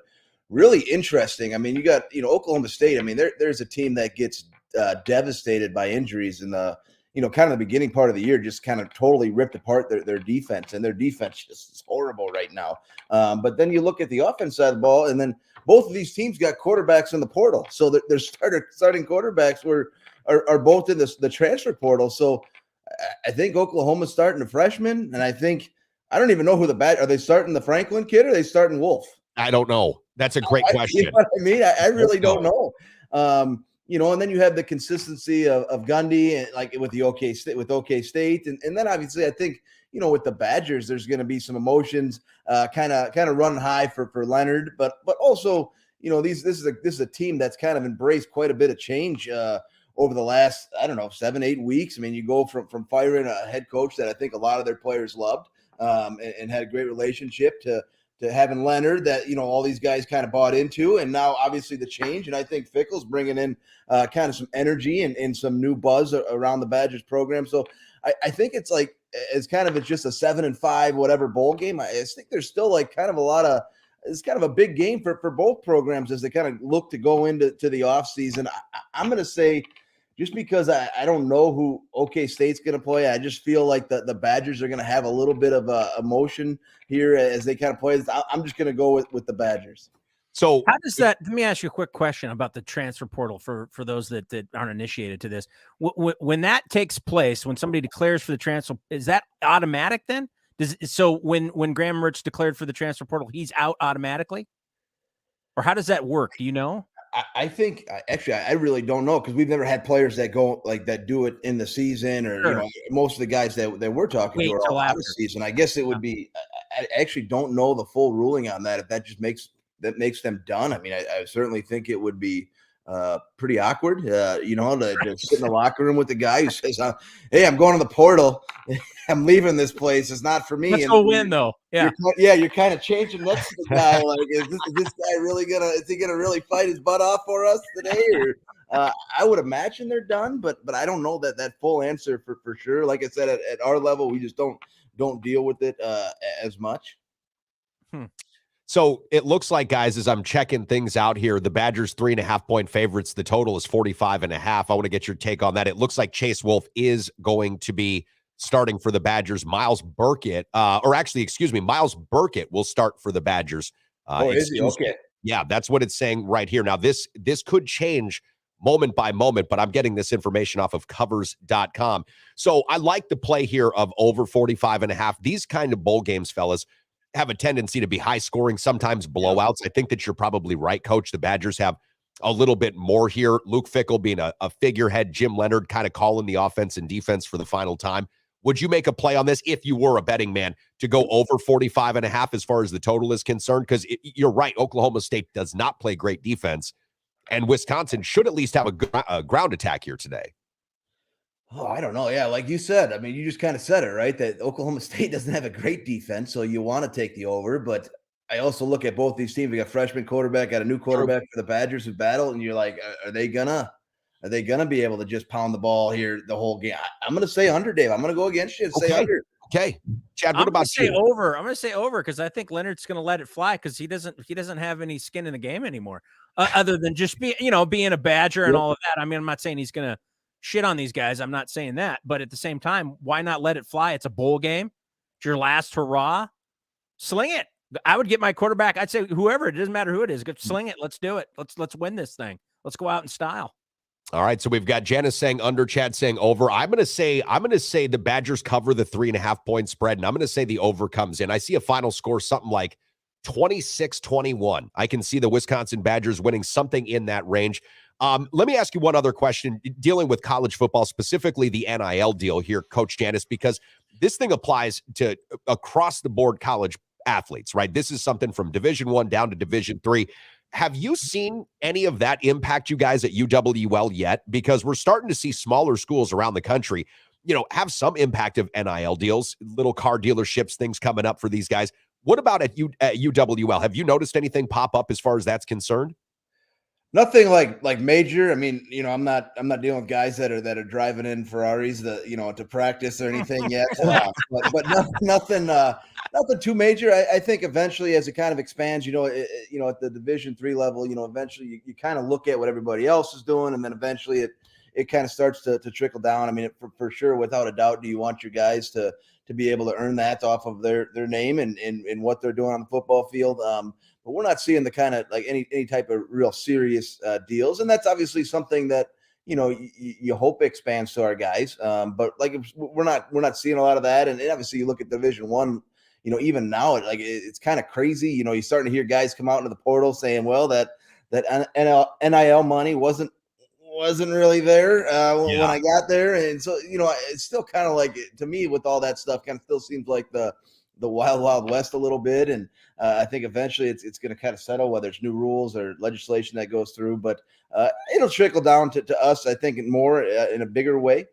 really interesting. I mean, you got, Oklahoma State. I mean, there's a team that gets devastated by injuries in the, kind of the beginning part of the year, just kind of totally ripped apart their defense, and their defense just is horrible right now. But then you look at the offense side of the ball, and then both of these teams got quarterbacks in the portal. So their starting quarterbacks are both in the transfer portal. So I think Oklahoma's starting a freshman, and I don't even know who are they starting the Franklin kid or are they starting Wolf? I don't know. That's a great question. You know what I mean? I really don't know. And then you have the consistency of Gundy and like with the OK State. And then obviously I think, with the Badgers, there's going to be some emotions kind of running high for Leonard, but also, this is a team that's kind of embraced quite a bit of change over the last, 7-8 weeks. I mean, you go from firing a head coach that I think a lot of their players loved and had a great relationship to having Leonard that, all these guys kind of bought into, and now obviously the change. And I think Fickell's bringing in kind of some energy and some new buzz around the Badgers program. So I think it's just a 7-5, whatever bowl game. I think there's still like kind of it's kind of a big game for both programs as they kind of look to go into the off season. I'm going to say, just because I don't know who OK State's going to play, I just feel like the Badgers are going to have a little bit of emotion here as they kind of play. I'm just going to go with the Badgers. So how does that? Let me ask you a quick question about the transfer portal for those that aren't initiated to this. When that takes place, when somebody declares for the transfer, is that automatic then? So when Graham Mertz declared for the transfer portal, he's out automatically? Or how does that work? Do you know? I think actually I really don't know because we've never had players that go like that do it in the season or sure. Most of the guys that we're talking to are all out of season. I guess it would be. I actually don't know the full ruling on that. If that just makes them done. I mean, I certainly think it would be pretty awkward. To sit in the locker room with the guy who says, "Hey, I'm going to the portal. I'm leaving this place. It's not for me." Let's go win, though. Yeah, you're kind of changing next to the guy. Like, is this guy really is he gonna really fight his butt off for us today? Or I would imagine they're done, but I don't know that full answer for sure. Like I said, at our level, we just don't don't deal with it as much. So it looks like, guys, as I'm checking things out here, the Badgers 3.5-point favorites. The total is 45.5. I want to get your take on that. It looks like Chase Wolf is going to be starting for the Badgers. Miles Burkett will start for the Badgers. Is he? Okay. Yeah, that's what it's saying right here. Now, this could change moment by moment, but I'm getting this information off of covers.com. So I like the play here of over 45.5. These kind of bowl games, fellas, have a tendency to be high scoring, sometimes blowouts. I think that you're probably right, Coach. The Badgers have a little bit more here. Luke Fickell being a figurehead, Jim Leonard kind of calling the offense and defense for the final time. Would you make a play on this if you were a betting man to go over 45.5 as far as the total is concerned? Because you're right, Oklahoma State does not play great defense, and Wisconsin should at least have a ground attack here today. Oh, I don't know. Yeah, like you said, I mean, you just kind of said it, right? That Oklahoma State doesn't have a great defense, so you want to take the over. But I also look at both these teams. We got freshman quarterback, got a new quarterback for the Badgers who battle, and you're like, are they gonna be able to just pound the ball here the whole game? I'm gonna say under, Dave. I'm gonna go against you and say under. Okay, Chad. What about you? Over? I'm gonna say over because I think Leonard's gonna let it fly because he doesn't have any skin in the game anymore, other than just being a Badger and all of that. I mean, I'm not saying he's gonna shit on these guys. I'm not saying that, but at the same time, why not let it fly? It's a bowl game. It's your last hurrah. Sling it. I would get my quarterback. I'd say whoever, it doesn't matter who it is, go sling it. Let's do it. Let's win this thing. Let's go out in style. All right. So we've got Janus saying under, Chad saying over. I'm going to say the Badgers cover the 3.5-point spread, and I'm going to say the over comes in. I see a final score, something like 26-21. I can see the Wisconsin Badgers winning something in that range. Let me ask you one other question dealing with college football, specifically the NIL deal here, Coach Janus, because this thing applies to across the board college athletes, right? This is something from Division I down to Division III. Have you seen any of that impact you guys at UWL yet? Because we're starting to see smaller schools around the country, have some impact of NIL deals, little car dealerships, things coming up for these guys. What about at UWL? Have you noticed anything pop up as far as that's concerned? Nothing like major. I mean, I'm not dealing with guys that are driving in Ferraris to practice or anything yet. But nothing too major. I think eventually, as it kind of expands, at the Division III level, eventually you kind of look at what everybody else is doing, and then eventually it kind of starts to trickle down. I mean, for sure, without a doubt, do you want your guys to be able to earn that off of their name and what they're doing on the football field? But we're not seeing the kind of like any type of real serious deals, and that's obviously something that you hope expands to our guys. But like we're not seeing a lot of that, and obviously you look at Division I, even now it's kind of crazy. You're starting to hear guys come out into the portal saying, well, that NIL money wasn't really there when I got there, and so it's still kind of like, to me, with all that stuff, kind of still seems like the wild west a little bit. And I think eventually it's going to kind of settle, whether it's new rules or legislation that goes through, but it'll trickle down to us, I think, more in a bigger way.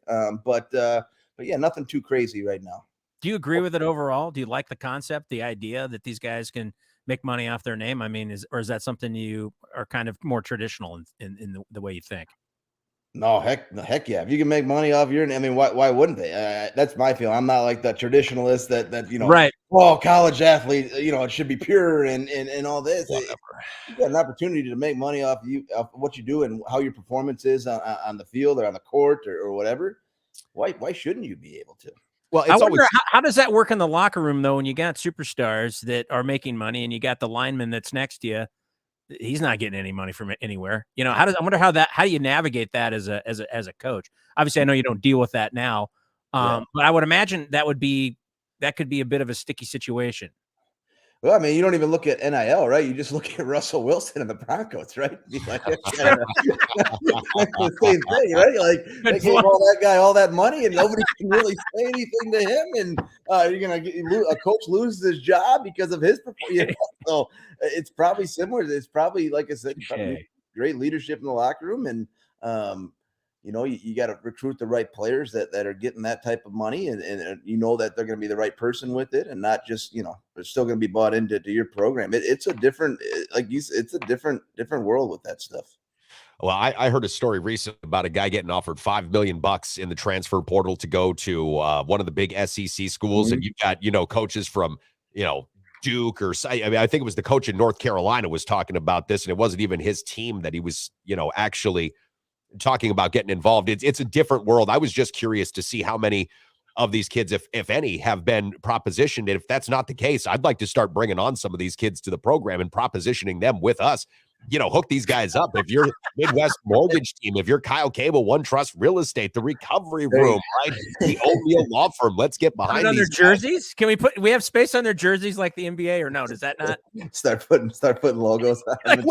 But yeah, nothing too crazy right now. Do you agree with it overall? Do you like the concept, the idea that these guys can make money off their name? I mean, is that something you are kind of more traditional in the way you think? No, heck yeah. If you can make money off your, I mean, why wouldn't they? That's my feeling. I'm not like the traditionalist that right. Oh, college athlete, it should be pure and all this. You got an opportunity to make money off what you do and how your performance is on the field or on the court or whatever. Why shouldn't you be able to? Well, I wonder how does that work in the locker room though, when you got superstars that are making money and you got the lineman that's next to you. He's not getting any money from it anywhere. I wonder how do you navigate that as a coach? Obviously, I know you don't deal with that now, but I would imagine that could be a bit of a sticky situation. Well, I mean, you don't even look at NIL, right? You just look at Russell Wilson and the Broncos, right? Like, the same thing, right? Like, they gave all that guy all that money, and nobody can really say anything to him. And you're gonna a coach loses his job because of his performance. So it's probably similar. It's probably, like I said, great leadership in the locker room, and you got to recruit the right players that are getting that type of money, and that they're going to be the right person with it, and not just they're still going to be bought into your program. It's a different, it's a different world with that stuff. Well, I heard a story recently about a guy getting offered $5 million in the transfer portal to go to one of the big SEC schools. Mhm. And you've got, coaches from, Duke or I think it was the coach in North Carolina was talking about this, and it wasn't even his team that he was, actually talking about getting involved. It's a different world. I was just curious to see how many of these kids, if any, have been propositioned. And if that's not the case, I'd like to start bringing on some of these kids to the program and propositioning them with us. Hook these guys up. If you're Midwest Mortgage Team, if you're Kyle Cable, One Trust Real Estate, the Recovery Room, right? The O'Neill Law Firm. Let's get behind on these their guys. jerseys. Can we have space on their jerseys like the NBA or no? Does that not Start putting logos on them.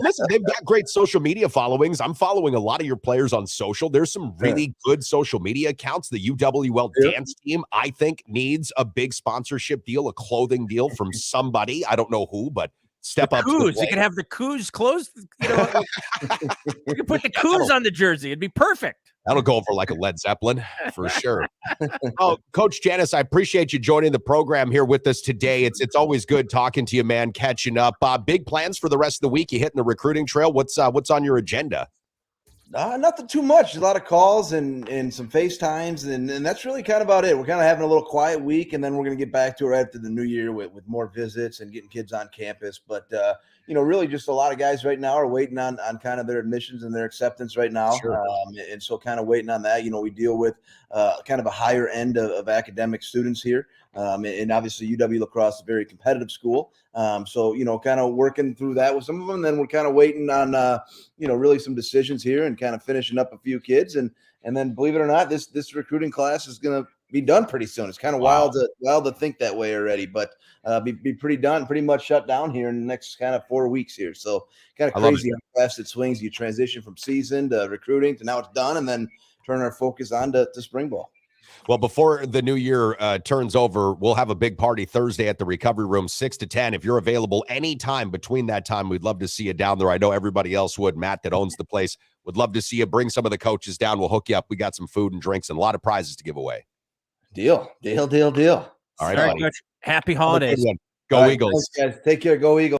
Listen, they've got great social media followings. I'm following a lot of your players on social. There's some really good social media accounts. The UWL dance team, I think, needs a big sponsorship deal, a clothing deal from somebody. I don't know who, but step up. Coos? You can have the Coos clothes. You can put the Coos on the jersey. It'd be perfect. That'll go over like a Led Zeppelin for sure. Oh, Coach Janus, I appreciate you joining the program here with us today. It's always good talking to you, man, catching up. Big plans for the rest of the week? You hitting the recruiting trail? What's on your agenda? Nothing too much. A lot of calls and some FaceTimes, and that's really kind of about it. We're kind of having a little quiet week, and then we're going to get back to it after the new year with more visits and getting kids on campus. But really just a lot of guys right now are waiting on kind of their admissions and their acceptance right now. Sure. And so kind of waiting on that. We deal with kind of a higher end of academic students here. And obviously UW La Crosse is a very competitive school. So kind of working through that with some of them. And then we're kind of waiting on, really some decisions here and kind of finishing up a few kids. And then believe it or not, this recruiting class is going to be done pretty soon. It's kind of wild to think that way already, but be pretty much shut down here in the next kind of 4 weeks here. So kind of crazy how fast it swings. You transition from season to recruiting to now it's done, and then turn our focus on to spring ball. Well, before the new year turns over, we'll have a big party Thursday at the Recovery Room, 6 to 10. If you're available anytime between that time, we'd love to see you down there. I know everybody else would. Matt, that owns the place, would love to see you. Bring some of the coaches down. We'll hook you up. We got some food and drinks and a lot of prizes to give away. Deal. All right, Coach. Happy holidays. Go Eagles. Thanks, guys. Take care. Go Eagles.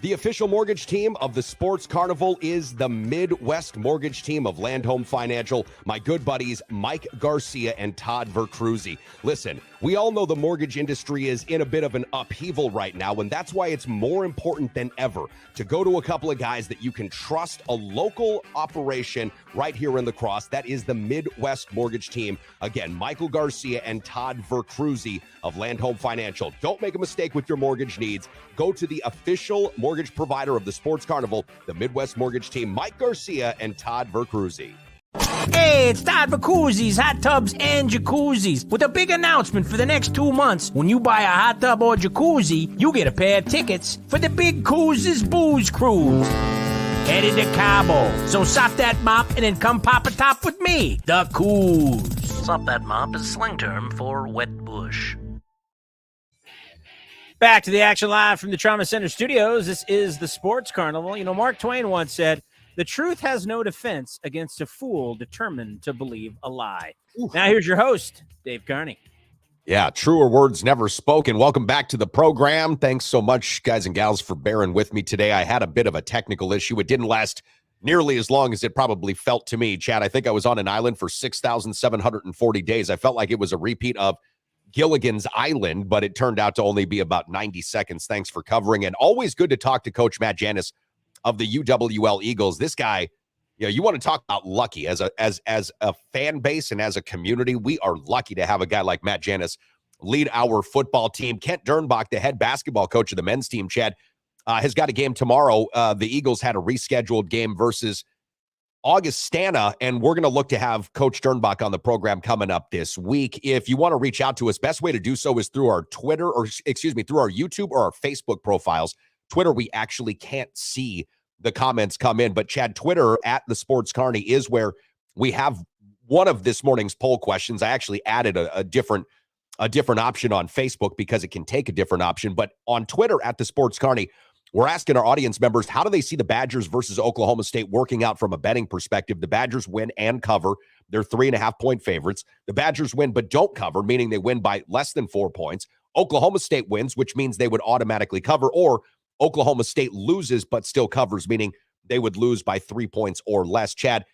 The official mortgage team of the Sports Carnival is the Midwest Mortgage Team of Land Home Financial. My good buddies, Mike Garcia and Todd Vercruzzi. Listen, we all know the mortgage industry is in a bit of an upheaval right now, and that's why it's more important than ever to go to a couple of guys that you can trust, a local operation right here in La Crosse. That is the Midwest Mortgage Team. Again, Michael Garcia and Todd Vercruzzi of Land Home Financial. Don't make a mistake with your mortgage needs. Go to the official mortgage provider of the Sports Carnival, the Midwest Mortgage Team, Mike Garcia and Todd Vercruzzi. Hey, it's Todd Vercruzzi's Hot Tubs and Jacuzzis with a big announcement for the next 2 months. When you buy a hot tub or jacuzzi, you get a pair of tickets for the Big Couz's Booze Cruise. Headed to Cabo. So sop that mop and then come pop a top with me, the Couz. Sop that mop is a slang term for wet bush. Back to the action live from the Trauma Center studios. This is the Sports Carnival. Mark Twain once said, "The truth has no defense against a fool determined to believe a lie." Now here's your host, Dave Carney. Yeah, truer words never spoken. Welcome back to the program. Thanks so much, guys and gals, for bearing with me today. I had a bit of a technical issue. It didn't last nearly as long as it probably felt to me. Chad, I think I was on an island for 6,740 days. I felt like it was a repeat of Gilligan's Island, but it turned out to only be about 90 seconds. Thanks for covering. And always good to talk to Coach Matt Janus of the UWL Eagles. This guy, you want to talk about lucky as a fan base and as a community. We are lucky to have a guy like Matt Janus lead our football team. Kent Dernbach, the head basketball coach of the men's team, Chad, has got a game tomorrow. The Eagles had a rescheduled game versus Augustana, and we're going to look to have Coach Dernbach on the program coming up this week. If you want to reach out to us, best way to do so is through our through our YouTube or our Facebook profiles. Twitter, we actually can't see the comments come in, but Chad, Twitter at the Sports Carney is where we have one of this morning's poll questions. I actually added a different option on Facebook because it can take a different option, but on Twitter at the Sports Carney, we're asking our audience members, how do they see the Badgers versus Oklahoma State working out from a betting perspective? The Badgers win and cover. They're 3.5-point favorites. The Badgers win but don't cover, meaning they win by less than 4 points. Oklahoma State wins, which means they would automatically cover, or Oklahoma State loses but still covers, meaning they would lose by 3 points or less. Chad,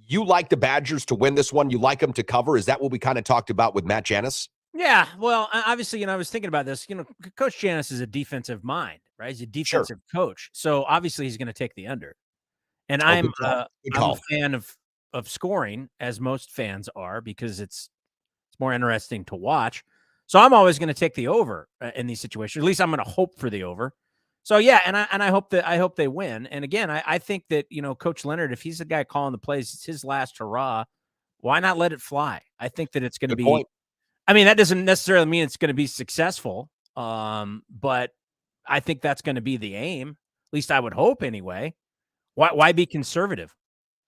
you like the Badgers to win this one? You like them to cover? Is that what we kind of talked about with Matt Janus? Yeah, well, obviously, I was thinking about this. Coach Janus is a defensive mind, right? He's a defensive coach, so obviously he's going to take the under. And I'm a fan of scoring, as most fans are, because it's more interesting to watch. So I'm always going to take the over in these situations. At least I'm going to hope for the over. So yeah, and I hope they win. And again, I think that Coach Leonard, if he's the guy calling the plays, it's his last hurrah. Why not let it fly? I think that it's going to be. Point. I mean, that doesn't necessarily mean it's going to be successful, but I think that's going to be the aim. At least I would hope anyway. Why be conservative?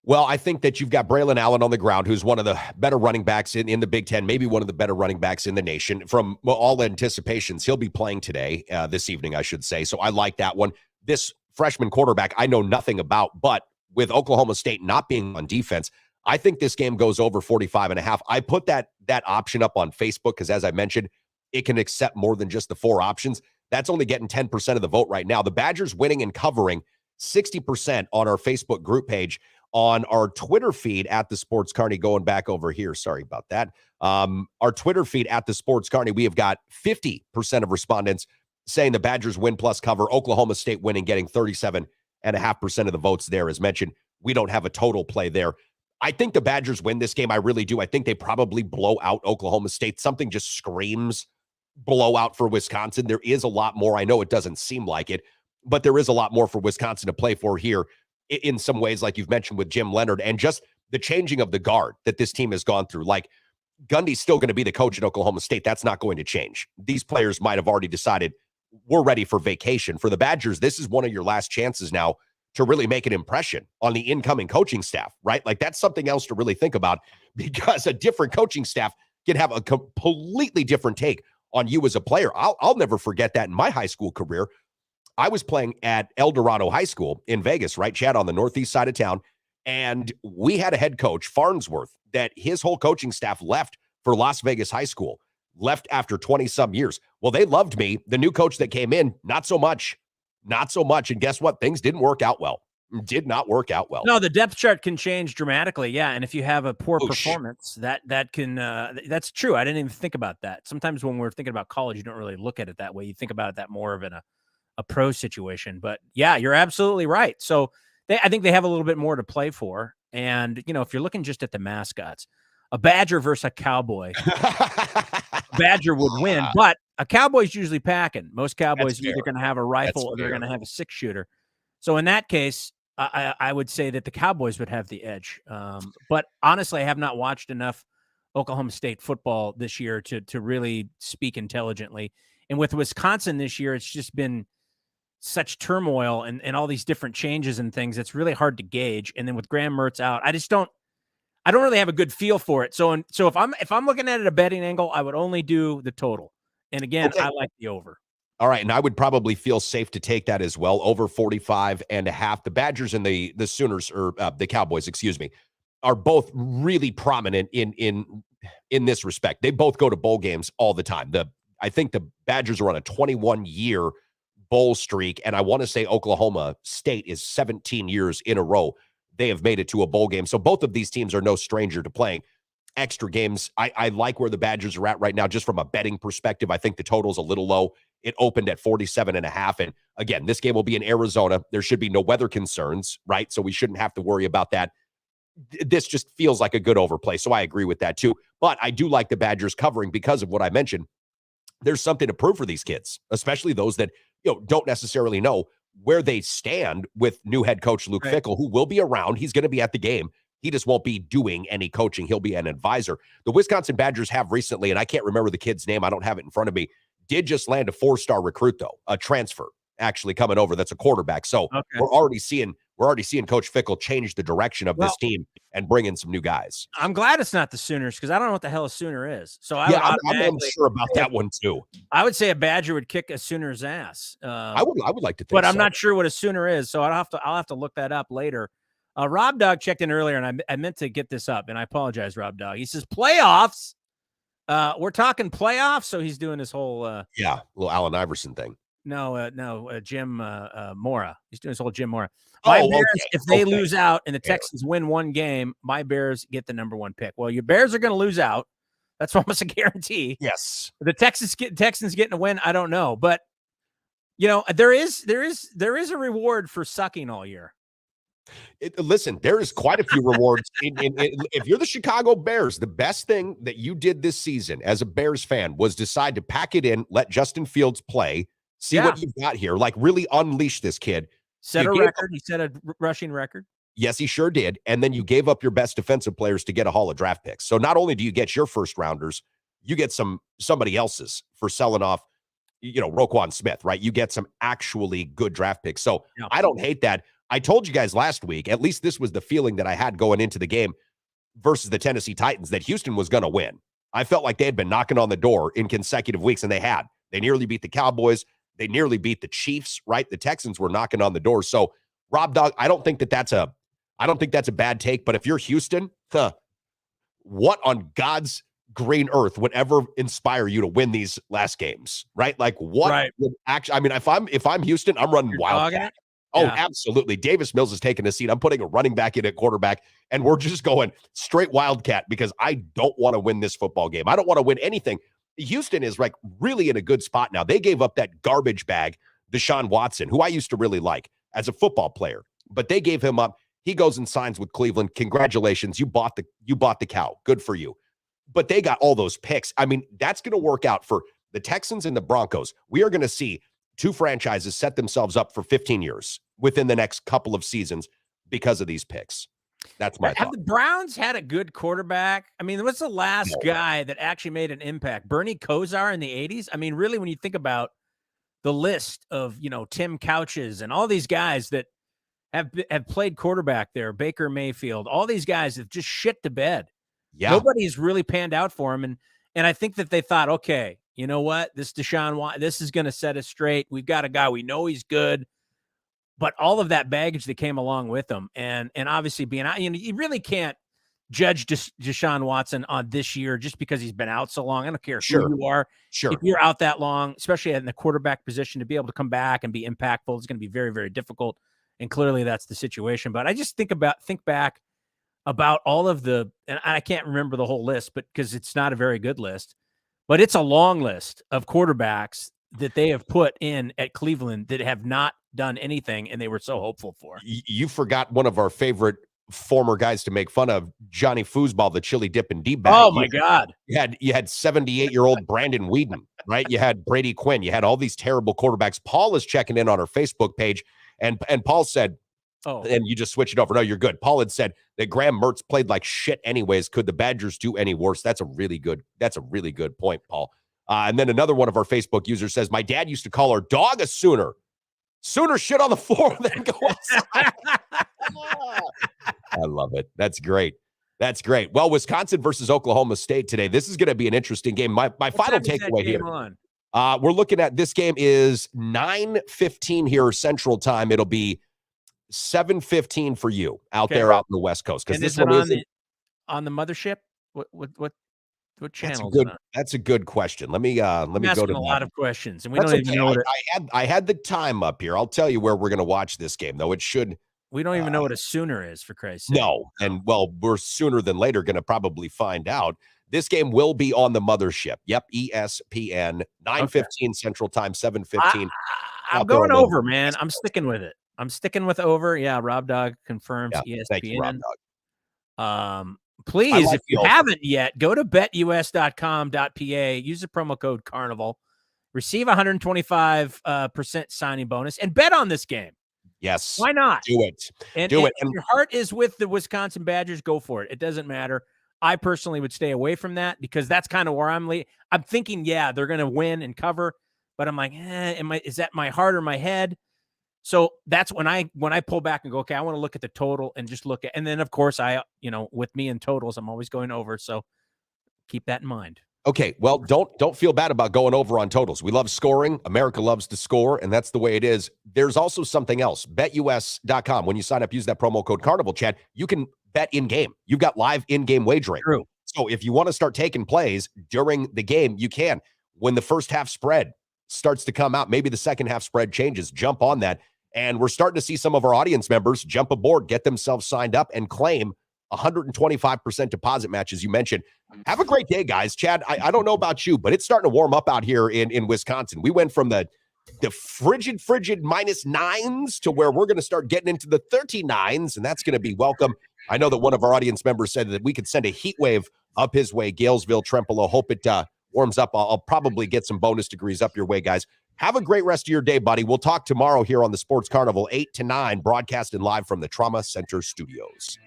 Well, I think that you've got Braylon Allen on the ground, who's one of the better running backs in the Big Ten, maybe one of the better running backs in the nation. From all anticipations, he'll be playing today, this evening, I should say. So I like that one. This freshman quarterback I know nothing about, but with Oklahoma State not being on defense, I think this game goes over 45.5. I put that option up on Facebook because, as I mentioned, it can accept more than just the 4 options. That's only getting 10% of the vote right now. The Badgers winning and covering 60% on our Facebook group page. On our Twitter feed at the Sports Carney, going back over here. Sorry about that. Our Twitter feed at the Sports Carney, we have got 50% of respondents saying the Badgers win plus cover. Oklahoma State winning, getting 37.5% of the votes there. As mentioned, we don't have a total play there. I think the Badgers win this game. I really do. I think they probably blow out Oklahoma State. Something just screams blowout for Wisconsin. There is a lot more. I know it doesn't seem like it, but there is a lot more for Wisconsin to play for here in some ways, like you've mentioned with Jim Leonard, and just the changing of the guard that this team has gone through. Like, Gundy's still going to be the coach at Oklahoma State. That's not going to change. These players might have already decided we're ready for vacation. For the Badgers, this is one of your last chances now to really make an impression on the incoming coaching staff, right? Like, that's something else to really think about, because a different coaching staff can have a completely different take on you as a player. I'll never forget that in my high school career. I was playing at El Dorado High School in Vegas, right, Chad, on the northeast side of town. And we had a head coach, Farnsworth, that his whole coaching staff left for Las Vegas High School, left after 20-some years. Well, they loved me. The new coach that came in, not so much. Not so much. And guess what? Things didn't work out well. Did not work out well. No, the depth chart can change dramatically. Yeah. And if you have a poor performance, that can, that's true. I didn't even think about that. Sometimes when we're thinking about college, you don't really look at it that way. You think about it that more of a pro situation. But yeah, you're absolutely right. So I think they have a little bit more to play for. And, if you're looking just at the mascots, a Badger versus a Cowboy, Badger would win, but a Cowboy's usually packing. Most Cowboys are either going to have a rifle or they're going to have a 6-shooter. So in that case, I would say that the Cowboys would have the edge. But honestly, I have not watched enough Oklahoma State football this year to really speak intelligently. And with Wisconsin this year, it's just been such turmoil and all these different changes and things. It's really hard to gauge. And then with Graham Mertz out, I don't really have a good feel for it. So if I'm looking at it at a betting angle, I would only do the total. And again, I like the over. All right. And I would probably feel safe to take that as well. Over 45.5. The Badgers and the Sooners, or the Cowboys, excuse me, are both really prominent in this respect. They both go to bowl games all the time. I think the Badgers are on a 21-year bowl streak, and I want to say Oklahoma State is 17 years in a row they have made it to a bowl game. So both of these teams are no stranger to playing extra games. I like where the Badgers are at right now, just from a betting perspective. I think the total's a little low. It opened at 47.5. And again, this game will be in Arizona. There should be no weather concerns, right? So we shouldn't have to worry about that. This just feels like a good overplay. So I agree with that too. But I do like the Badgers covering because of what I mentioned. There's something to prove for these kids, especially those that don't necessarily know where they stand with new head coach Luke Fickell, who will be around. He's going to be at the game. He just won't be doing any coaching. He'll be an advisor. The Wisconsin Badgers have recently, and I can't remember the kid's name, I don't have it in front of me, did just land a 4-star recruit, though, a transfer actually coming over. That's a quarterback. So we're already seeing Coach Fickell change the direction of this team and bring in some new guys. I'm glad it's not the Sooners, because I don't know what the hell a Sooner is. So I'm sure about that one too. I would say a Badger would kick a Sooner's ass. I would like to think, but I'm not sure what a Sooner is, so I'll have to look that up later. Rob Dog checked in earlier, and I meant to get this up, and I apologize, Rob Dog. He says playoffs. We're talking playoffs, so he's doing this whole little Allen Iverson thing. Jim Mora. He's doing his whole Jim Mora. My Bears, if they lose out and the Texans win one game, my Bears get the number 1 pick. Well, your Bears are going to lose out. That's almost a guarantee. Yes. The Texans getting a win, I don't know, but there is a reward for sucking all year. Listen, there is quite a few rewards. If you're the Chicago Bears, the best thing that you did this season as a Bears fan was decide to pack it in, let Justin Fields play, see what you've got here, like really unleash this kid. Set a record. He set a rushing record. Yes, he sure did. And then you gave up your best defensive players to get a haul of draft picks. So not only do you get your first rounders, you get somebody else's for selling off, Roquan Smith, right? You get some actually good draft picks. So I don't hate that. I told you guys last week, at least this was the feeling that I had going into the game versus the Tennessee Titans, that Houston was going to win. I felt like they had been knocking on the door in consecutive weeks, and they had. They nearly beat the Cowboys. They nearly beat the Chiefs, right? The Texans were knocking on the door. So, Rob Dog, I don't think that's a bad take, but if you're Houston, what on God's green earth would ever inspire you to win these last games, right? Like what would actually, I mean, if I'm Houston, I'm running Wildcat. Oh, absolutely. Davis Mills is taking a seat. I'm putting a running back in at quarterback, and we're just going straight Wildcat because I don't want to win this football game. I don't want to win anything. Houston is like really in a good spot now. They gave up that garbage bag, Deshaun Watson, who I used to really like as a football player, but they gave him up. He goes and signs with Cleveland. Congratulations. You bought the cow. Good for you. But they got all those picks. I mean, that's going to work out for the Texans and the Broncos. We are going to see two franchises set themselves up for 15 years within the next couple of seasons because of these picks. That's my thought. Have the Browns had a good quarterback? I mean, what's the last guy that actually made an impact? Bernie Kosar in the 80s? I mean, really, when you think about the list of, Tim Couches and all these guys that have played quarterback there, Baker Mayfield, all these guys have just shit to bed. Yeah. Nobody's really panned out for him. And I think that they thought, okay, you know what? This Deshaun, this is going to set us straight. We've got a guy. We know he's good. But all of that baggage that came along with him, and obviously being out, you really can't judge Deshaun Watson on this year just because he's been out so long. I don't care who you are. Sure. If you're out that long, especially in the quarterback position, to be able to come back and be impactful is going to be very, very difficult. And clearly that's the situation. But I just think back about all of and I can't remember the whole list, but because it's not a very good list, but it's a long list of quarterbacks that they have put in at Cleveland that have not done anything, and they were so hopeful for. You forgot one of our favorite former guys to make fun of, Johnny Foosball, the chili dip and deep bag. Oh my God! You had 78-year-old Brandon Whedon, right? You had Brady Quinn. You had all these terrible quarterbacks. Paul is checking in on our Facebook page, and Paul said, "Oh," and you just switch it over. No, you're good. Paul had said that Graham Mertz played like shit anyways. Could the Badgers do any worse? That's a really good point, Paul. And then another one of our Facebook users says, my dad used to call our dog a Sooner. Sooner shit on the floor than go outside. I love it. That's great. Well, Wisconsin versus Oklahoma State today. This is going to be an interesting game. My final takeaway here. We're looking at this game is 9:15 here Central Time. It'll be 7:15 for you out there out in the West Coast. Because this one is on the mothership. What channel? That's a good question. Let me go to a lot of questions, and we don't even know what I had the time up here. I'll tell you where we're going to watch this game, though. It should. We don't even know what a Sooner is, for Christ's sake. No, and we're sooner than later going to probably find out. This game will be on the mothership. Yep, ESPN, 9:15 Central Time, 7:15. I'm going over, man. I'm sticking with it. I'm sticking with over. Yeah, Rob Dog confirms ESPN. Thank you, Rob Dog. Please, if you haven't yet, go to betus.com.pa, use the promo code Carnival, receive 125% signing bonus, and bet on this game. Yes. Why not? Do it. And if your heart is with the Wisconsin Badgers, go for it. It doesn't matter. I personally would stay away from that because that's kind of where I'm thinking, yeah, they're going to win and cover, but I'm like, is that my heart or my head? So that's when I pull back and go, okay, I want to look at the total and just look at, and then of course with me and totals, I'm always going over. So keep that in mind. Okay. Well, don't feel bad about going over on totals. We love scoring. America loves to score, and that's the way it is. There's also something else. BetUS.com. When you sign up, use that promo code Carnival, Chad. You can bet in game. You've got live in-game wagering. True. So if you want to start taking plays during the game, you can. When the first half spread starts to come out, maybe the second half spread changes, jump on that. And we're starting to see some of our audience members jump aboard, get themselves signed up, and claim 125% deposit match, as you mentioned. Have a great day, guys. Chad, I don't know about you, but it's starting to warm up out here in Wisconsin. We went from the frigid -9s to where we're going to start getting into the 39s, and that's going to be welcome. I know that one of our audience members said that we could send a heat wave up his way, Galesville, Trempealeau. Hope it warms up. I'll probably get some bonus degrees up your way, guys. Have a great rest of your day, buddy. We'll talk tomorrow here on the Sports Carnival, 8 to 9, broadcasting live from the Trauma Center studios.